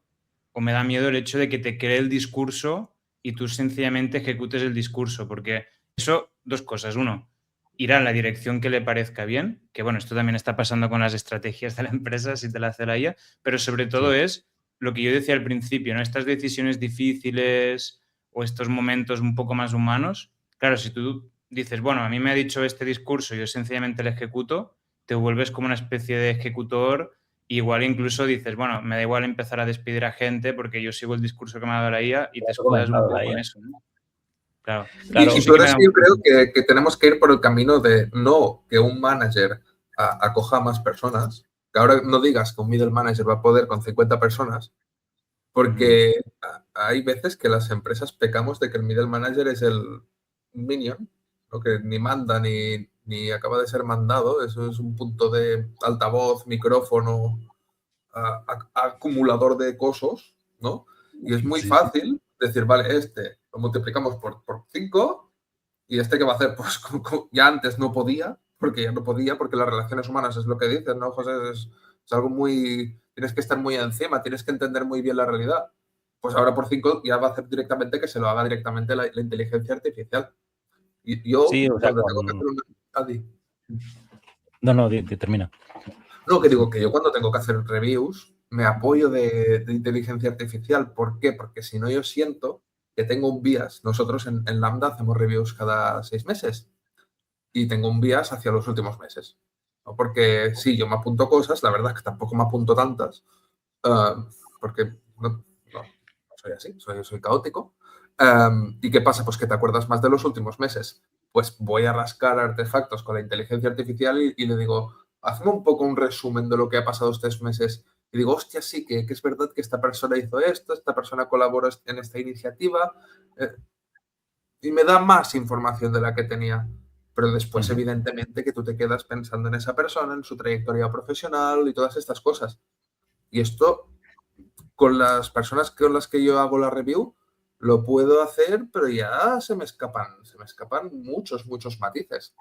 o me da miedo el hecho de que te cree el discurso y tú sencillamente ejecutes el discurso, porque eso, dos cosas. Uno, irá en la dirección que le parezca bien, que bueno, esto también está pasando con las estrategias de la empresa, si te la hace la IA, pero sobre todo es lo que yo decía al principio, ¿no? Estas decisiones difíciles o estos momentos un poco más humanos, claro, si tú dices, bueno, a mí me ha dicho este discurso y yo sencillamente lo ejecuto, te vuelves como una especie de ejecutor. Igual incluso dices, bueno, me da igual empezar a despedir a gente porque yo sigo el discurso que me ha dado la IA y te escudas un poco en eso, ¿no? Claro. Y por eso yo creo que tenemos que ir por el camino de no que un manager acoja a más personas, que ahora no digas que un middle manager va a poder con 50 personas, porque hay veces que las empresas pecamos de que el middle manager es el minion, ¿no? Que ni manda ni acaba de ser mandado, eso es un punto de altavoz, micrófono, acumulador de cosas, ¿no? Y es muy fácil decir, vale, este lo multiplicamos por 5 y este que va a hacer, pues ya antes no podía, porque las relaciones humanas es lo que dices, ¿no, José? Es algo muy... Tienes que estar muy encima, tienes que entender muy bien la realidad. Pues ahora por 5 ya va a hacer directamente que se lo haga directamente la inteligencia artificial. Y yo, Sí, o sea, cuando tengo que hacer una... No, termina. No, que digo que yo cuando tengo que hacer reviews me apoyo de inteligencia artificial. ¿Por qué? Porque si no yo siento que tengo un bias. Nosotros en Lambda hacemos reviews cada 6 meses y tengo un bias hacia los últimos meses. ¿No? Porque sí, yo me apunto cosas, la verdad es que tampoco me apunto tantas, porque no soy así, soy caótico. ¿Y qué pasa? Pues que te acuerdas más de los últimos meses. Pues voy a rascar artefactos con la inteligencia artificial y le digo, hazme un poco un resumen de lo que ha pasado estos meses. Y digo, hostia, sí, que es verdad que esta persona hizo esto, esta persona colaboró en esta iniciativa. Y me da más información de la que tenía. Pero después, evidentemente, que tú te quedas pensando en esa persona, en su trayectoria profesional y todas estas cosas. Y esto, con las personas con las que yo hago la review, lo puedo hacer, pero ya se me escapan muchos matices.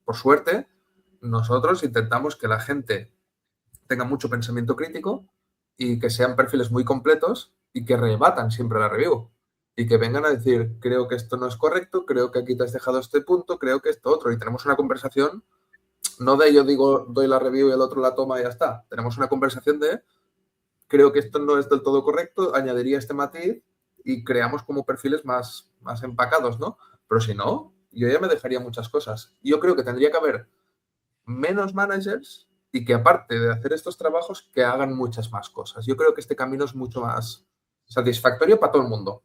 Por suerte, nosotros intentamos que la gente tenga mucho pensamiento crítico y que sean perfiles muy completos y que rebatan siempre la review. Y que vengan a decir, creo que esto no es correcto, creo que aquí te has dejado este punto, creo que esto otro. Y tenemos una conversación, no de yo digo, doy la review y el otro la toma y ya está. Tenemos una conversación de, creo que esto no es del todo correcto, añadiría este matiz y creamos como perfiles más empacados, ¿no? Pero si no, yo ya me dejaría muchas cosas. Yo creo que tendría que haber menos managers y que aparte de hacer estos trabajos, que hagan muchas más cosas. Yo creo que este camino es mucho más satisfactorio para todo el mundo,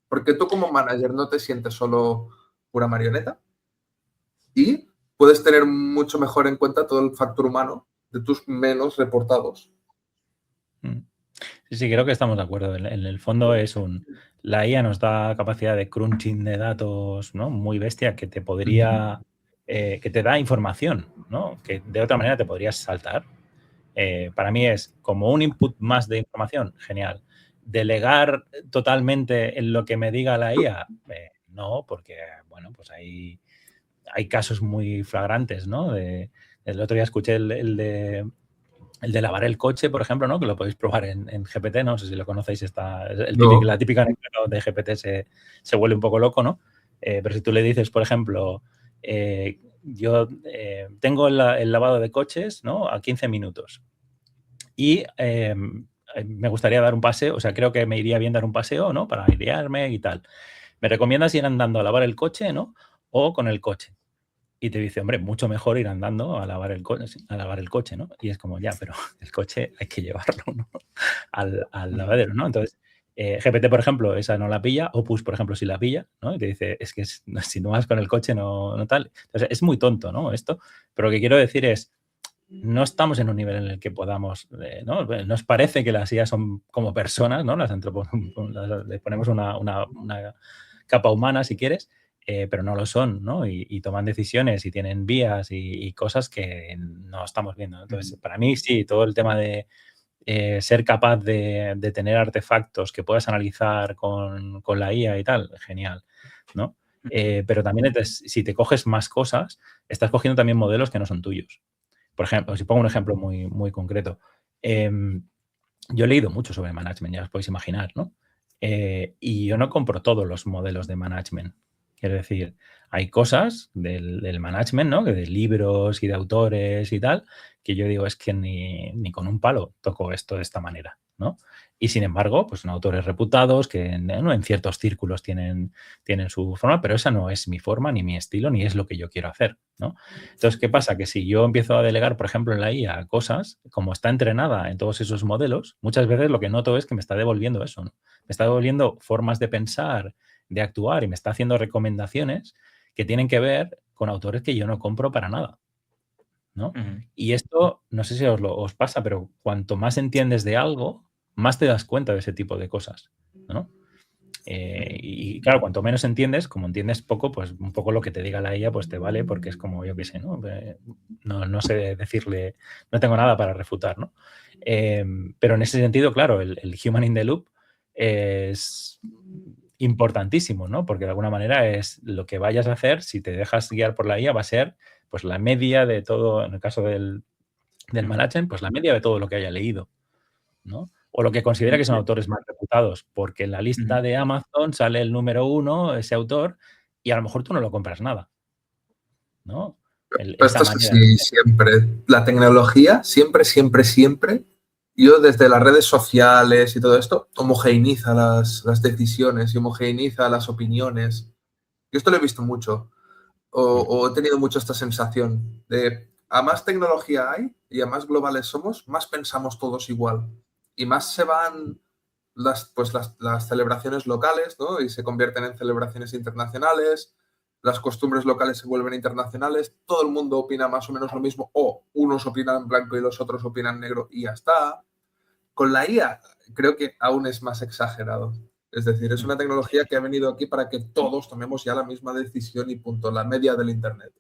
porque tú como manager no te sientes solo pura marioneta y puedes tener mucho mejor en cuenta todo el factor humano de tus menos reportados. Sí, creo que estamos de acuerdo. En el fondo la IA nos da capacidad de crunching de datos, ¿no? Muy bestia, que te podría, que te da información, ¿no? Que de otra manera te podrías saltar. Para mí es como un input más de información, genial. Delegar totalmente en lo que me diga la IA, no, porque, bueno, pues hay casos muy flagrantes, ¿no? El otro día escuché el de lavar el coche, por ejemplo, ¿no? Que lo podéis probar en GPT, no sé si lo conocéis, la típica anécdota de GPT se vuelve un poco loco, ¿no? Pero si tú le dices, por ejemplo, yo tengo el lavado de coches, ¿no? A 15 minutos y me gustaría dar un paseo, o sea, creo que me iría bien dar un paseo, ¿no? Para guiarme y tal. ¿Me recomiendas ir andando a lavar el coche, ¿no? O con el coche? Y te dice, hombre, mucho mejor ir andando a lavar el coche, ¿no? Y es como, ya, pero el coche hay que llevarlo, ¿no? al lavadero, ¿no? Entonces, GPT, por ejemplo, esa no la pilla. Opus, por ejemplo, sí la pilla, ¿no? Y te dice, es que si no vas con el coche, no tal. Entonces, es muy tonto, ¿no? Esto. Pero lo que quiero decir es, no estamos en un nivel en el que podamos, ¿no? Nos parece que las IA son como personas, ¿no? Le ponemos una capa humana, si quieres, pero no lo son, ¿no? Y toman decisiones y tienen vías y cosas que no estamos viendo. Entonces, para mí sí, todo el tema de ser capaz de tener artefactos que puedas analizar con la IA y tal, genial, ¿no? Pero también si te coges más cosas, estás cogiendo también modelos que no son tuyos. Por ejemplo, si pongo un ejemplo muy, muy concreto, yo he leído mucho sobre management, ya os podéis imaginar, ¿no? Y yo no compro todos los modelos de management. Quiero decir, hay cosas del management, ¿no? Que de libros y de autores y tal, que yo digo, es que ni con un palo toco esto de esta manera, ¿no? Y sin embargo, pues son autores reputados que en ciertos círculos tienen su forma, pero esa no es mi forma, ni mi estilo, ni es lo que yo quiero hacer, ¿no? Entonces, ¿qué pasa? Que si yo empiezo a delegar, por ejemplo, en la IA cosas, como está entrenada en todos esos modelos, muchas veces lo que noto es que me está devolviendo eso, ¿no? Me está devolviendo formas de pensar, de actuar y me está haciendo recomendaciones que tienen que ver con autores que yo no compro para nada, ¿no? Y esto, no sé si os pasa, pero cuanto más entiendes de algo, más te das cuenta de ese tipo de cosas, ¿no? Y claro, cuanto menos entiendes, como entiendes poco, pues un poco lo que te diga la IA, pues te vale porque es como, yo qué sé, ¿no? No sé decirle, no tengo nada para refutar, ¿no? Pero en ese sentido, claro, el human in the loop es importantísimo, ¿no? Porque de alguna manera es lo que vayas a hacer, si te dejas guiar por la IA, va a ser pues la media de todo, en el caso del management, pues la media de todo lo que haya leído, ¿no? O lo que considera que son autores más reputados, porque en la lista de Amazon sale el número 1, ese autor, y a lo mejor tú no lo compras nada, ¿no? Esto es así siempre. La tecnología siempre, yo desde las redes sociales y todo esto, homogeneiza las decisiones y homogeneiza las opiniones. Yo esto lo he visto mucho, o he tenido mucho esta sensación de a más tecnología hay y a más globales somos, más pensamos todos igual. Y más se van las celebraciones locales, ¿no? Y se convierten en celebraciones internacionales, las costumbres locales se vuelven internacionales, todo el mundo opina más o menos lo mismo, o unos opinan blanco y los otros opinan negro y ya está. Con la IA creo que aún es más exagerado. Es decir, es una tecnología que ha venido aquí para que todos tomemos ya la misma decisión y punto, la media del Internet.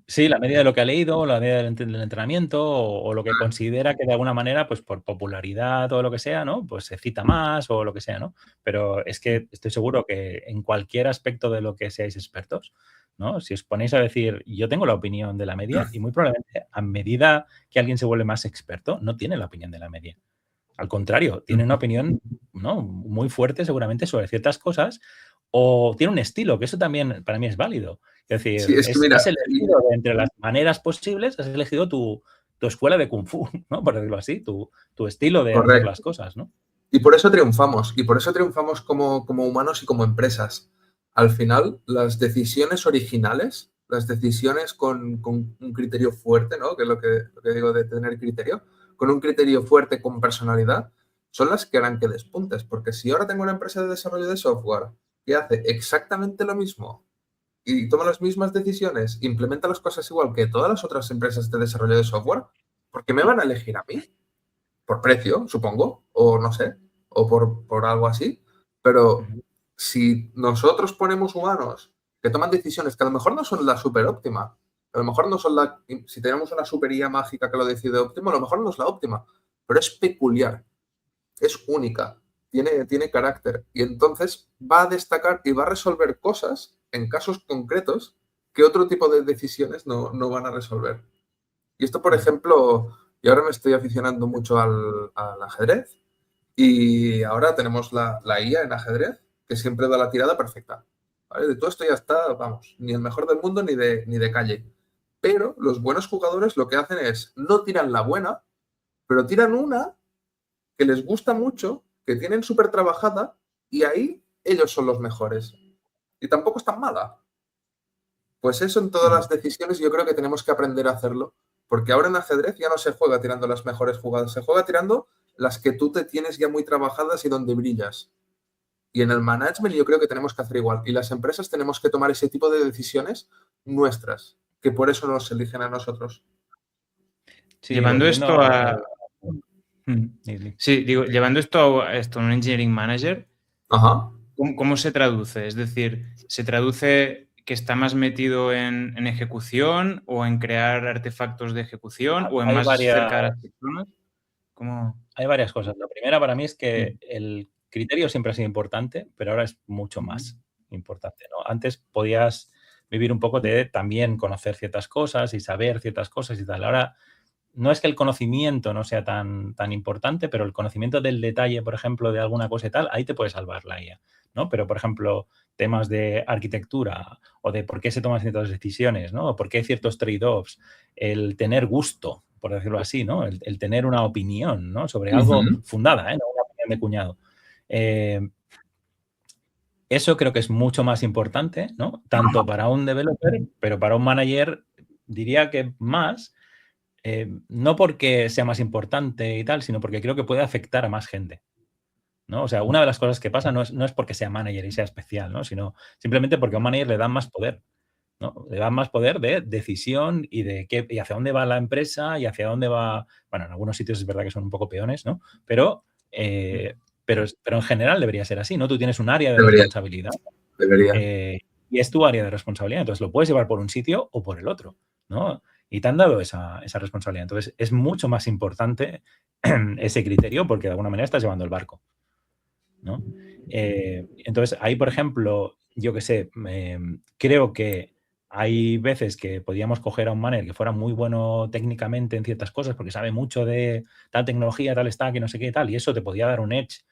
Sí, la media de lo que ha leído, la media del entrenamiento o lo que considera que de alguna manera, pues por popularidad o lo que sea, ¿no? Pues se cita más o lo que sea, ¿no? Pero es que estoy seguro que en cualquier aspecto de lo que seáis expertos, ¿no? Si os ponéis a decir, yo tengo la opinión de la media y muy probablemente a medida que alguien se vuelve más experto, no tiene la opinión de la media. Al contrario, tiene una opinión, ¿no? Muy fuerte seguramente sobre ciertas cosas o tiene un estilo, que eso también para mí es válido. Es decir, sí, es que mira, has elegido entre las maneras posibles, has elegido tu escuela de Kung Fu, ¿no? Por decirlo así, tu estilo de hacer las cosas, ¿no? Y por eso triunfamos, como humanos y como empresas. Al final, las decisiones originales las decisiones con un criterio fuerte, ¿no? Que es lo que digo de tener criterio, con un criterio fuerte, con personalidad, son las que harán que despuntes. Porque si ahora tengo una empresa de desarrollo de software que hace exactamente lo mismo y toma las mismas decisiones, implementa las cosas igual que todas las otras empresas de desarrollo de software, ¿por qué me van a elegir a mí? Por precio, supongo, o no sé, o por algo así. Pero si nosotros ponemos humanos que toman decisiones que a lo mejor no son la super óptima, a lo mejor no son si tenemos una super IA mágica que lo decide óptimo, a lo mejor no es la óptima, pero es peculiar, es única, tiene carácter y entonces va a destacar y va a resolver cosas en casos concretos que otro tipo de decisiones no van a resolver. Y esto, por ejemplo, yo ahora me estoy aficionando mucho al ajedrez y ahora tenemos la IA en ajedrez que siempre da la tirada perfecta. ¿Vale? De todo esto ya está, vamos, ni el mejor del mundo ni de calle. Pero los buenos jugadores lo que hacen es, no tiran la buena, pero tiran una que les gusta mucho, que tienen súper trabajada y ahí ellos son los mejores. Y tampoco es tan mala. Pues eso en todas las decisiones yo creo que tenemos que aprender a hacerlo, porque ahora en ajedrez ya no se juega tirando las mejores jugadas, se juega tirando las que tú te tienes ya muy trabajadas y donde brillas. Y en el management yo creo que tenemos que hacer igual. Y las empresas tenemos que tomar ese tipo de decisiones nuestras, que por eso nos eligen a nosotros. Sí, Llevando esto a... Sí. Sí, digo, llevando esto a un engineering manager, Ajá. ¿cómo se traduce? Es decir, ¿se traduce que está más metido en ejecución o en crear artefactos de ejecución o en más cerca de las personas? ¿Cómo? Hay varias cosas. La primera para mí es que el criterio siempre ha sido importante, pero ahora es mucho más importante, ¿no? Antes podías vivir un poco de también conocer ciertas cosas y saber ciertas cosas y tal. Ahora no es que el conocimiento no sea tan importante, pero el conocimiento del detalle, por ejemplo, de alguna cosa y tal, ahí te puede salvar la IA, ¿no? Pero, por ejemplo, temas de arquitectura o de por qué se toman ciertas decisiones, ¿no? O por qué hay ciertos trade-offs, el tener gusto, por decirlo así, ¿no? El tener una opinión, ¿no? Sobre algo fundada, ¿eh? No una opinión de cuñado. Eso creo que es mucho más importante, ¿no? Tanto para un developer, pero para un manager diría que más, no porque sea más importante y tal, sino porque creo que puede afectar a más gente, ¿no? O sea, una de las cosas que pasa no es porque sea manager y sea especial, ¿no? Sino simplemente porque a un manager le dan más poder, ¿no? Le dan más poder de decisión y de qué y hacia dónde va la empresa y hacia dónde va... Bueno, en algunos sitios es verdad que son un poco peones, ¿no? Pero en general debería ser así, ¿no? Tú tienes un área de responsabilidad. Y es tu área de responsabilidad. Entonces, lo puedes llevar por un sitio o por el otro, ¿no? Y te han dado esa responsabilidad. Entonces, es mucho más importante ese criterio porque de alguna manera estás llevando el barco, ¿no? Entonces, ahí, por ejemplo, yo qué sé, creo que hay veces que podíamos coger a un manager que fuera muy bueno técnicamente en ciertas cosas porque sabe mucho de tal tecnología, tal stack y no sé qué tal, y eso te podía dar un edge,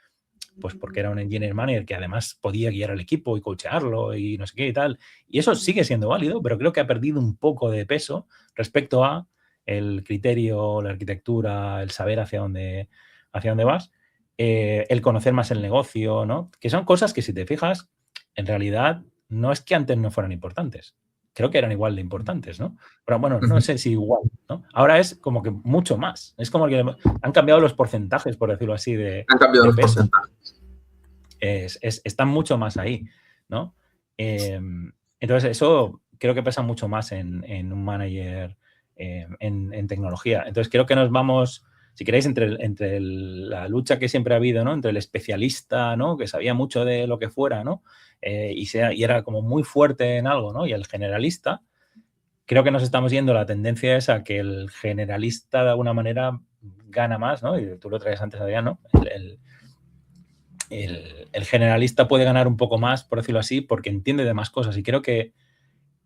pues porque era un engineer manager que además podía guiar al equipo y coachearlo y no sé qué y tal. Y eso sigue siendo válido, pero creo que ha perdido un poco de peso respecto a el criterio, la arquitectura, el saber hacia dónde vas, el conocer más el negocio, ¿no? Que son cosas que, si te fijas, en realidad no es que antes no fueran importantes. Creo que eran igual de importantes, ¿no? Pero bueno, no sé si igual, ¿no? Ahora es como que mucho más. Es como que han cambiado los porcentajes, por decirlo así, de peso. Están mucho más ahí, ¿no? Entonces, eso creo que pesa mucho más en un manager en tecnología. Entonces, creo que nos vamos, si queréis, entre la lucha que siempre ha habido, ¿no? Entre el especialista, ¿no? Que sabía mucho de lo que fuera, ¿no? Y era como muy fuerte en algo, ¿no? Y el generalista, creo que nos estamos yendo, la tendencia es a que el generalista de alguna manera gana más, ¿no? Y tú lo traes antes, Adrián, ¿no? El generalista puede ganar un poco más, por decirlo así, porque entiende de más cosas. Y creo que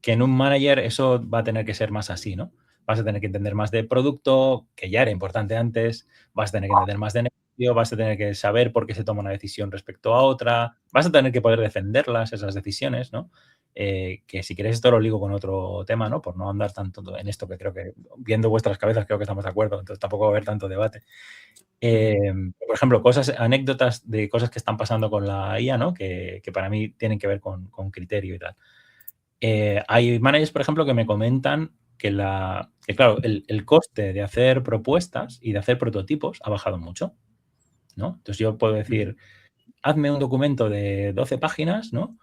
en un manager eso va a tener que ser más así, ¿no? Vas a tener que entender más de producto, que ya era importante antes, vas a tener que entender más de negocio, vas a tener que saber por qué se toma una decisión respecto a otra, vas a tener que poder defenderlas, esas decisiones, ¿no? Que si queréis esto lo ligo con otro tema, ¿no? Por no andar tanto en esto, que creo que viendo vuestras cabezas creo que estamos de acuerdo, entonces tampoco va a haber tanto debate. Por ejemplo, anécdotas de cosas que están pasando con la IA, ¿no? Que para mí tienen que ver con criterio y tal. Hay managers, por ejemplo, que me comentan que claro, el coste de hacer propuestas y de hacer prototipos ha bajado mucho, ¿no? Entonces yo puedo decir, hazme un documento de 12 páginas, ¿no?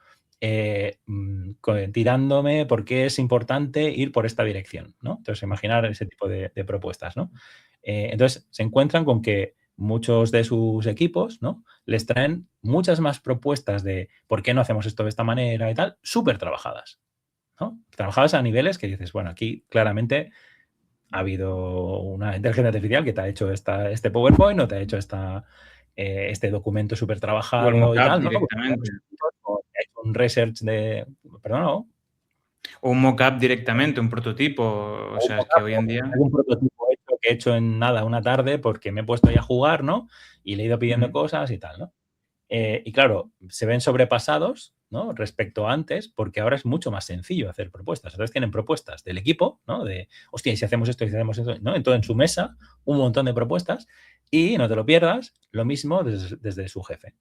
Tirándome por qué es importante ir por esta dirección, ¿no? Entonces, imaginar ese tipo de propuestas, ¿no? Entonces, se encuentran con que muchos de sus equipos, ¿no? Les traen muchas más propuestas de por qué no hacemos esto de esta manera y tal, súper trabajadas, ¿no? Trabajadas a niveles que dices, bueno, aquí claramente ha habido una inteligencia artificial que te ha hecho este PowerPoint o te ha hecho este documento súper O el trabajado y mockup tal, ¿no? directamente. O te ha hecho un research de... Perdón, ¿no? O un mockup directamente, un prototipo. O sea, es que hoy en día... Un prototipo hecho que he hecho en nada, una tarde, porque me he puesto ahí a jugar, ¿no? Y le he ido pidiendo cosas y tal, ¿no? Y claro, se ven sobrepasados, ¿no? Respecto a antes, porque ahora es mucho más sencillo hacer propuestas. Entonces tienen propuestas del equipo, ¿no? De, hostia, ¿y si hacemos esto y si hacemos esto? ¿No? Entonces en su mesa, un montón de propuestas y no te lo pierdas, lo mismo desde su jefe,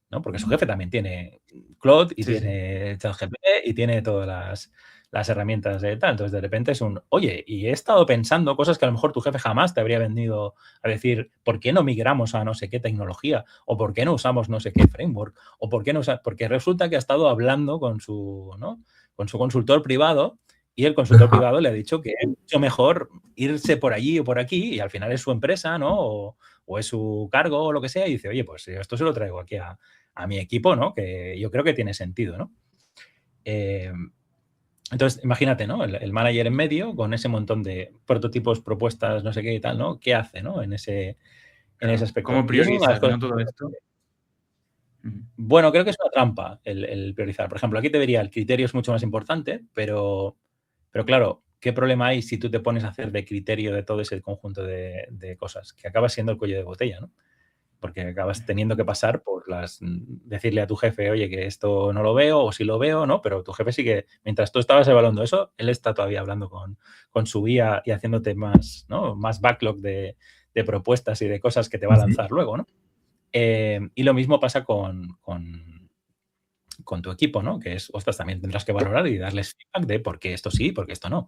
¿no? Porque su jefe también tiene Claude y Sí, tiene ChatGPT y tiene todas las herramientas de tal. Entonces, de repente es oye, y he estado pensando cosas que a lo mejor tu jefe jamás te habría venido a decir, ¿por qué no migramos a no sé qué tecnología? ¿O por qué no usamos no sé qué framework? ¿O por qué no porque resulta que ha estado hablando con su, ¿no? Con su consultor privado y el consultor privado le ha dicho que es mucho mejor irse por allí o por aquí y al final es su empresa, ¿no? O es su cargo o lo que sea y dice, oye, pues esto se lo traigo aquí a mi equipo, ¿no? Que yo creo que tiene sentido, ¿no? Entonces, imagínate, ¿no? El manager en medio con ese montón de prototipos, propuestas, no sé qué y tal, ¿no? ¿Qué hace, ¿no? En ese aspecto. ¿Cómo Y eso es una de las priorizas, cosas. no, todo esto? Bueno, creo que es una trampa el priorizar. Por ejemplo, aquí te diría, el criterio es mucho más importante, pero claro, ¿qué problema hay si tú te pones a hacer de criterio de todo ese conjunto de cosas? Que acaba siendo el cuello de botella, ¿no? Porque acabas teniendo que pasar por decirle a tu jefe, oye, que esto no lo veo, o si lo veo, ¿no? Pero tu jefe sí que, mientras tú estabas evaluando eso, él está todavía hablando con su guía y haciéndote más, ¿no? Más backlog de propuestas y de cosas que te va a lanzar luego, ¿no? Y lo mismo pasa con tu equipo, ¿no? Que es, ostras, también tendrás que valorar y darles feedback de por qué esto sí, por qué esto no.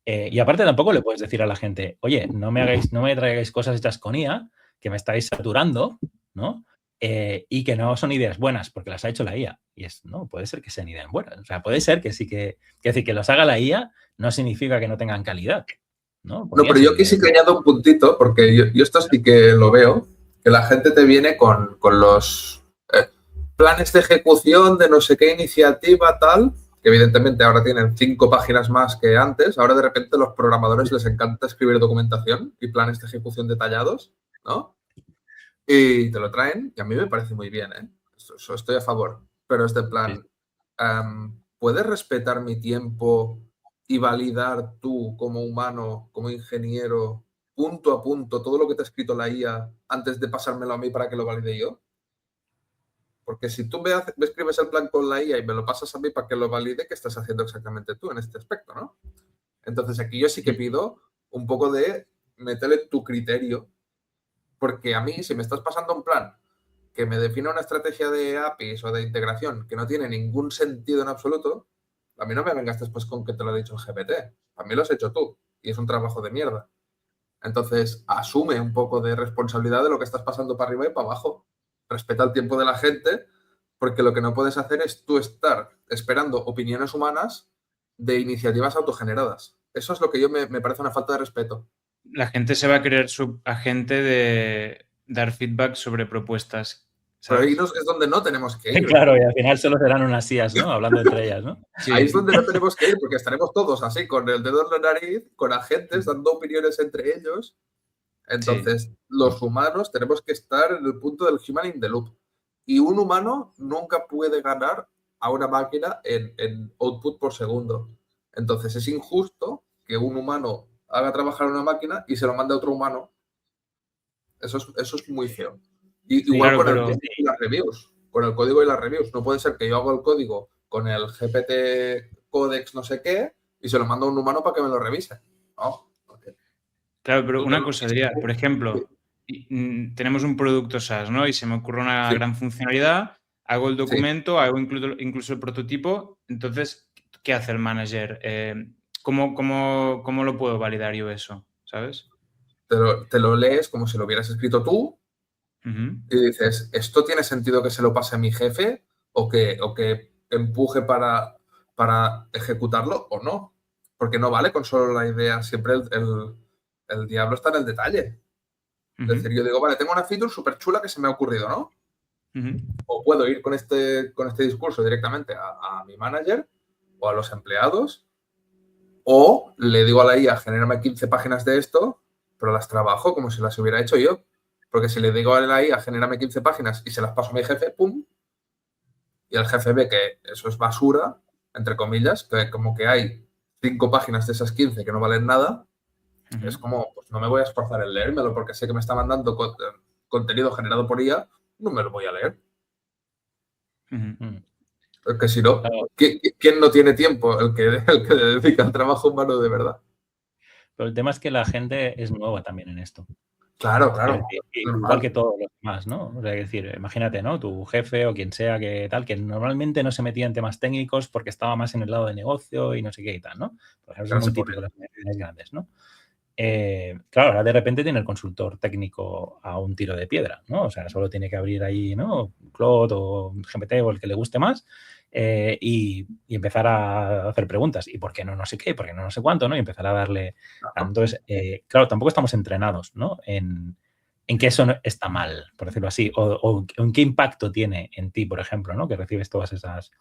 Y aparte tampoco le puedes decir a la gente, oye, no me traigáis cosas hechas con IA, que me estáis saturando, ¿no? Y que no son ideas buenas, porque las ha hecho la IA. Y no, puede ser que sean ideas buenas. O sea, puede ser que sí que decir, que los haga la IA no significa que no tengan calidad, ¿no? No, pero yo aquí sí que añado un puntito, porque yo esto sí que lo veo, que la gente te viene con los planes de ejecución de no sé qué iniciativa tal, que evidentemente ahora tienen 5 páginas más que antes. Ahora de repente a los programadores les encanta escribir documentación y planes de ejecución detallados, ¿no? Y te lo traen, y a mí me parece muy bien, ¿eh? Eso estoy a favor. Pero es de plan, ¿puedes respetar mi tiempo y validar tú como humano, como ingeniero, punto a punto, todo lo que te ha escrito la IA antes de pasármelo a mí para que lo valide yo? Porque si tú me escribes el plan con la IA y me lo pasas a mí para que lo valide, ¿qué estás haciendo exactamente tú en este aspecto, no? Entonces aquí yo sí que pido un poco de meterle tu criterio, porque a mí, si me estás pasando un plan que me define una estrategia de APIs o de integración que no tiene ningún sentido en absoluto, a mí no me vengas después con que te lo ha dicho el GPT. A mí lo has hecho tú y es un trabajo de mierda. Entonces, asume un poco de responsabilidad de lo que estás pasando para arriba y para abajo. Respeta el tiempo de la gente, porque lo que no puedes hacer es tú estar esperando opiniones humanas de iniciativas autogeneradas. Eso es lo que yo me parece una falta de respeto. La gente se va a creer subagente de dar feedback sobre propuestas, Pero ahí ¿sabes? es donde no tenemos que ir. Claro, y al final solo serán unas IAs, ¿no? Hablando entre ellas, ¿no? Sí. Ahí es donde no tenemos que ir, porque estaremos todos así, con el dedo en la nariz, con agentes, dando opiniones entre ellos. Entonces, los humanos tenemos que estar en el punto del human in the loop. Y un humano nunca puede ganar a una máquina en output por segundo. Entonces, es injusto que un humano haga trabajar a una máquina y se lo mande a otro humano. Eso es muy feo. Igual claro, con el código y las reviews. Con el código y las reviews. No puede ser que yo haga el código con el GPT Codex no sé qué y se lo mando a un humano para que me lo revise. No. Claro, pero una cosa, diría, por ejemplo, tenemos un producto SaaS, ¿no? Y se me ocurre una gran funcionalidad, hago el documento, hago incluso el prototipo. Entonces, ¿qué hace el manager? ¿Cómo lo puedo validar yo eso? ¿Sabes? Te lo lees como si lo hubieras escrito tú y dices, ¿esto tiene sentido que se lo pase a mi jefe o que empuje para ejecutarlo o no? Porque no vale con solo la idea, siempre el diablo está en el detalle. Es decir, yo digo, vale, tengo una feature súper chula que se me ha ocurrido, ¿no? O puedo ir con este discurso directamente a mi manager o a los empleados, o le digo a la IA, genérame 15 páginas de esto, pero las trabajo como si las hubiera hecho yo. Porque si le digo a la IA, genérame 15 páginas y se las paso a mi jefe, ¡pum! Y el jefe ve que eso es basura, entre comillas, que como que hay 5 páginas de esas 15 que no valen nada, es como, pues no me voy a esforzar en leérmelo porque sé que me está mandando contenido generado por IA, no me lo voy a leer. Porque si no, ¿quién no tiene tiempo? El que dedica al trabajo humano de verdad. Pero el tema es que la gente es nueva también en esto. Claro, claro. Igual que todos los demás, ¿no? O sea, es decir, imagínate, ¿no? Tu jefe o quien sea que tal, que normalmente no se metía en temas técnicos porque estaba más en el lado de negocio y no sé qué y tal, ¿no? Por ejemplo, es muy típico en las organizaciones grandes, ¿no? Claro, ahora de repente tiene el consultor técnico a un tiro de piedra, ¿no? O sea, solo tiene que abrir ahí, ¿no? Claude o GPT o el que le guste más y empezar a hacer preguntas. ¿Y por qué no sé qué? ¿Por qué no sé cuánto? ¿No? Y empezar a darle... Entonces, claro, tampoco estamos entrenados, ¿no? En que eso no está mal, por decirlo así, o en qué impacto tiene en ti, por ejemplo, ¿no? Que recibes todas esas...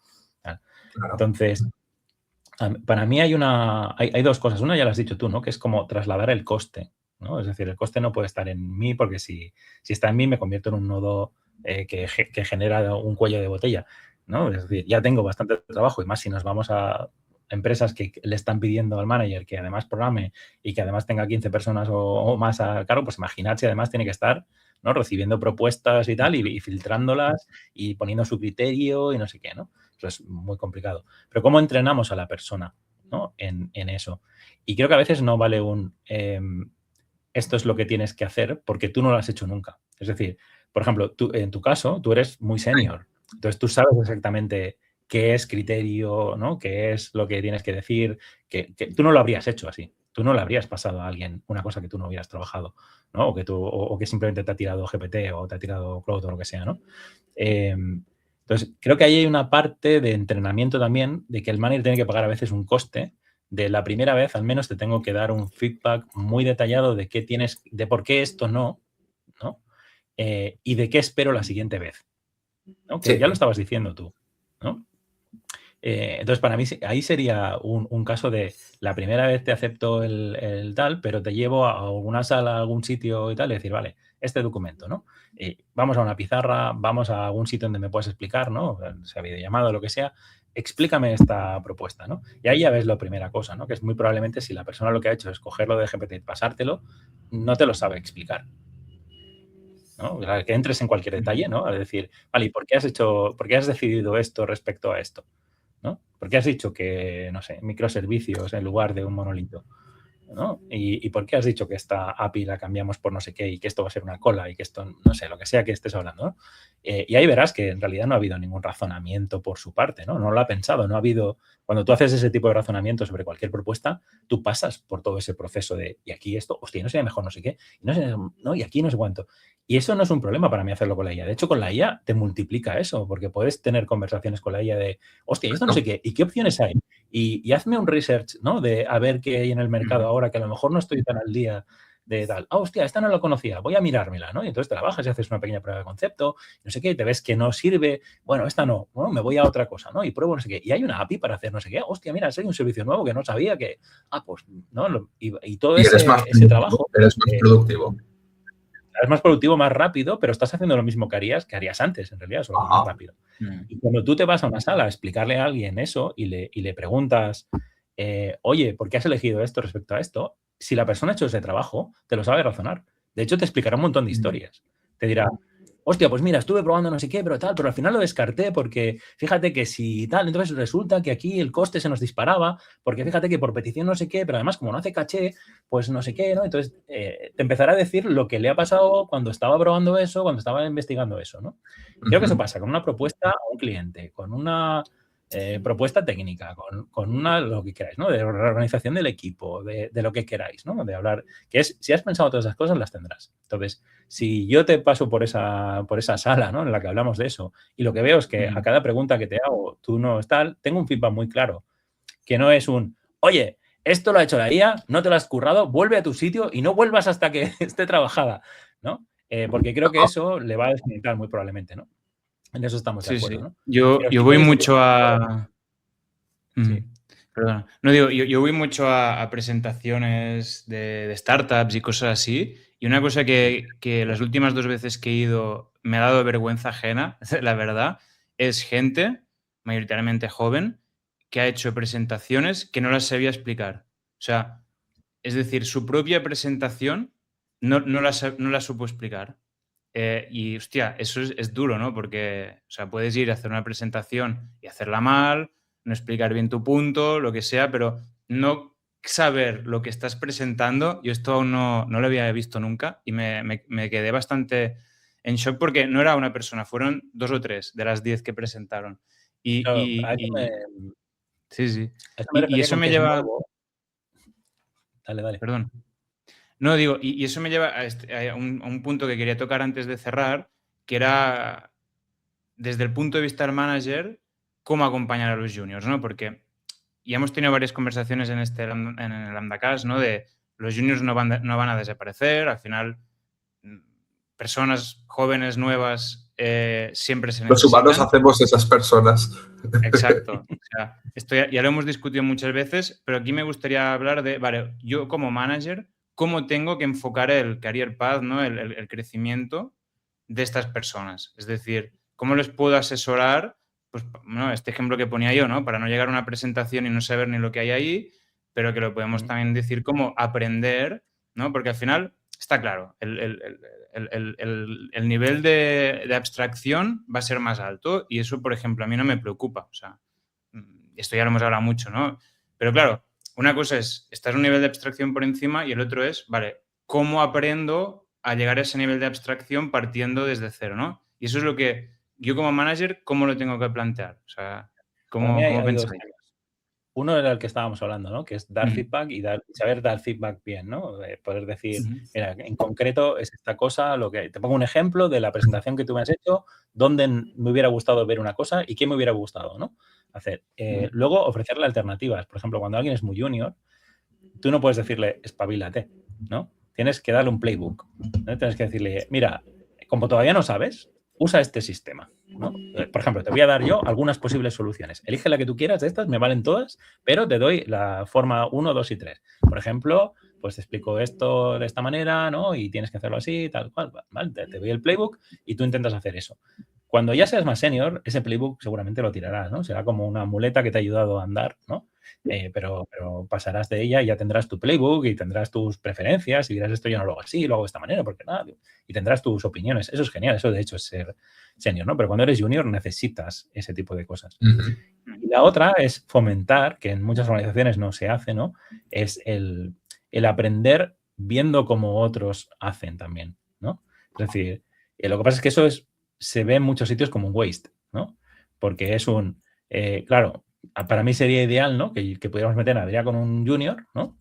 Entonces... Para mí hay dos cosas. Una ya lo has dicho tú, ¿no? Que es como trasladar el coste, ¿no? Es decir, el coste no puede estar en mí porque si está en mí me convierto en un nodo que genera un cuello de botella, ¿no? Es decir, ya tengo bastante trabajo y más si nos vamos a empresas que le están pidiendo al manager que además programe y que además tenga 15 personas o más a cargo, pues imaginar si además tiene que estar, ¿no? Recibiendo propuestas y tal y filtrándolas y poniendo su criterio y no sé qué, ¿no? Eso es muy complicado. Pero ¿cómo entrenamos a la persona, ¿no? en eso? Y creo que a veces no vale esto es lo que tienes que hacer porque tú no lo has hecho nunca. Es decir, por ejemplo, en tu caso, tú eres muy senior. Entonces, tú sabes exactamente qué es criterio, ¿no? Qué es lo que tienes que decir, que tú no lo habrías hecho así. Tú no le habrías pasado a alguien una cosa que tú no hubieras trabajado, ¿no? O que simplemente te ha tirado GPT o te ha tirado Claude o lo que sea, ¿no? Entonces, creo que ahí hay una parte de entrenamiento también de que el manager tiene que pagar a veces un coste. De la primera vez, al menos, te tengo que dar un feedback muy detallado de qué tienes, de por qué esto no, ¿no? Y de qué espero la siguiente vez, ¿no? Que ya lo estabas diciendo tú, ¿no? Entonces, para mí, ahí sería un caso de la primera vez te acepto el tal, pero te llevo a alguna sala, a algún sitio y tal, y decir, vale, este documento, ¿no? Vamos a una pizarra, vamos a algún sitio donde me puedas explicar, ¿no? Sea videollamado o lo que sea, explícame esta propuesta, ¿no? Y ahí ya ves la primera cosa, ¿no? Que es muy probablemente si la persona lo que ha hecho es cogerlo de GPT y pasártelo, no te lo sabe explicar, ¿no? Que entres en cualquier detalle, ¿no? Es decir, vale, ¿y por qué has decidido esto respecto a esto? ¿No? ¿Por qué has dicho que, no sé, microservicios en lugar de un monolito? ¿No? ¿Y por qué has dicho que esta API la cambiamos por no sé qué y que esto va a ser una cola y que esto, no sé, lo que sea que estés hablando, ¿no? Y ahí verás que en realidad no ha habido ningún razonamiento por su parte, ¿no? No lo ha pensado, no ha habido... Cuando tú haces ese tipo de razonamiento sobre cualquier propuesta, tú pasas por todo ese proceso de, y aquí esto, hostia, no sería mejor no sé qué, y no sé, no, y aquí no sé cuánto. Y eso no es un problema para mí hacerlo con la IA. De hecho, con la IA te multiplica eso, porque puedes tener conversaciones con la IA de, hostia, esto no sé qué, ¿y qué opciones hay? Y hazme un research, ¿no? De a ver qué hay en el mercado ahora, que a lo mejor no estoy tan al día de tal. Ah, hostia, esta no la conocía, voy a mirármela, ¿no? Y entonces te la bajas y haces una pequeña prueba de concepto, no sé qué, y te ves que no sirve, bueno, esta no, bueno, me voy a otra cosa, ¿no? Y pruebo no sé qué. Y hay una API para hacer no sé qué, hostia, mira, hay un servicio nuevo que no sabía que, pues, ¿no? Y todo ese trabajo. Eres más productivo. Es más productivo, más rápido, pero estás haciendo lo mismo que harías antes, en realidad, solo más rápido. Y cuando tú te vas a una sala a explicarle a alguien eso y le preguntas, oye, ¿por qué has elegido esto respecto a esto? Si la persona ha hecho ese trabajo, te lo sabe razonar. De hecho, te explicará un montón de historias. Te dirá, hostia, pues mira, estuve probando no sé qué, pero tal, pero al final lo descarté porque fíjate que si tal, entonces resulta que aquí el coste se nos disparaba, porque fíjate que por petición no sé qué, pero además como no hace caché, pues no sé qué, ¿no? Entonces te empezará a decir lo que le ha pasado cuando estaba probando eso, cuando estaba investigando eso, ¿no? Creo que eso pasa con una propuesta a un cliente, con una propuesta técnica, con lo que queráis, ¿no? De reorganización del equipo, de lo que queráis, ¿no? De hablar, si has pensado todas esas cosas, las tendrás. Entonces, si yo te paso por esa sala, ¿no? En la que hablamos de eso, y lo que veo es que a cada pregunta que te hago, tú no tal, tengo un feedback muy claro, que no es oye, esto lo ha hecho la IA, no te lo has currado, vuelve a tu sitio y no vuelvas hasta que esté trabajada, ¿no? Porque creo que eso le va a desconectar muy probablemente, ¿no? En eso estamos de acuerdo, ¿no? Yo voy mucho a... Sí. Perdona. No digo, yo voy mucho a presentaciones de startups y cosas así. Y una cosa que las últimas 2 veces que he ido me ha dado vergüenza ajena, la verdad, es gente, mayoritariamente joven, que ha hecho presentaciones que no las sabía explicar. O sea, es decir, su propia presentación no la supo explicar. Y, hostia, eso es duro, ¿no? Porque, o sea, puedes ir a hacer una presentación y hacerla mal, no explicar bien tu punto, lo que sea, pero no saber lo que estás presentando, yo esto aún no lo había visto nunca y me quedé bastante en shock porque no era una persona, fueron 2 o 3 de las 10 que presentaron. Sí. Eso me Y refería eso con me que es lleva... nuevo. Dale. Perdón. No, digo, y eso me lleva a un punto que quería tocar antes de cerrar, que era, desde el punto de vista del manager, cómo acompañar a los juniors, ¿no? Porque ya hemos tenido varias conversaciones en el Lambdacast, ¿no? De los juniors no van a desaparecer, al final personas jóvenes, nuevas, siempre se necesitan. Los humanos hacemos esas personas. Exacto. O sea, esto ya lo hemos discutido muchas veces, pero aquí me gustaría hablar de, vale, yo como manager, ¿cómo tengo que enfocar el career path, ¿no? el crecimiento de estas personas? Es decir, ¿cómo les puedo asesorar? Pues, ¿no? Este ejemplo que ponía yo, ¿no? Para no llegar a una presentación y no saber ni lo que hay ahí, pero que lo podemos también decir como aprender, ¿no? Porque al final, está claro, el nivel de abstracción va a ser más alto y eso, por ejemplo, a mí no me preocupa. O sea, esto ya lo hemos hablado mucho, ¿no? Pero claro, una cosa es estar a un nivel de abstracción por encima y el otro es, vale, ¿cómo aprendo a llegar a ese nivel de abstracción partiendo desde cero, ¿no? Y eso es lo que yo como manager, ¿cómo lo tengo que plantear? O sea, ¿cómo pensáis? Uno era el que estábamos hablando, ¿no? Que es dar feedback y saber dar feedback bien, ¿no? Poder decir, mira, en concreto es esta cosa, te pongo un ejemplo de la presentación que tú me has hecho, donde me hubiera gustado ver una cosa y qué me hubiera gustado, ¿no? Hacer. Luego, ofrecerle alternativas. Por ejemplo, cuando alguien es muy junior, tú no puedes decirle, espabilate, ¿no? Tienes que darle un playbook, ¿no? Tienes que decirle, mira, como todavía no sabes, usa este sistema, ¿no? Por ejemplo, te voy a dar yo algunas posibles soluciones. Elige la que tú quieras de estas, me valen todas, pero te doy la forma 1, 2 y 3. Por ejemplo, pues te explico esto de esta manera, ¿no? Y tienes que hacerlo así, tal cual, ¿vale? Te doy el playbook y tú intentas hacer eso. Cuando ya seas más senior, ese playbook seguramente lo tirarás, ¿no? Será como una muleta que te ha ayudado a andar, ¿no? Pero pasarás de ella y ya tendrás tu playbook y tendrás tus preferencias y dirás, esto yo no lo hago así, lo hago de esta manera, porque nada, y tendrás tus opiniones. Eso es genial, eso de hecho es ser senior, ¿no? Pero cuando eres junior necesitas ese tipo de cosas. Y la otra es fomentar, que en muchas organizaciones no se hace, ¿no? Es el aprender viendo cómo otros hacen también, ¿no? Es decir, lo que pasa es que eso se ve en muchos sitios como un waste, ¿no? Porque es claro, para mí sería ideal, ¿no? Que pudiéramos meter a Adrián con un junior, ¿no?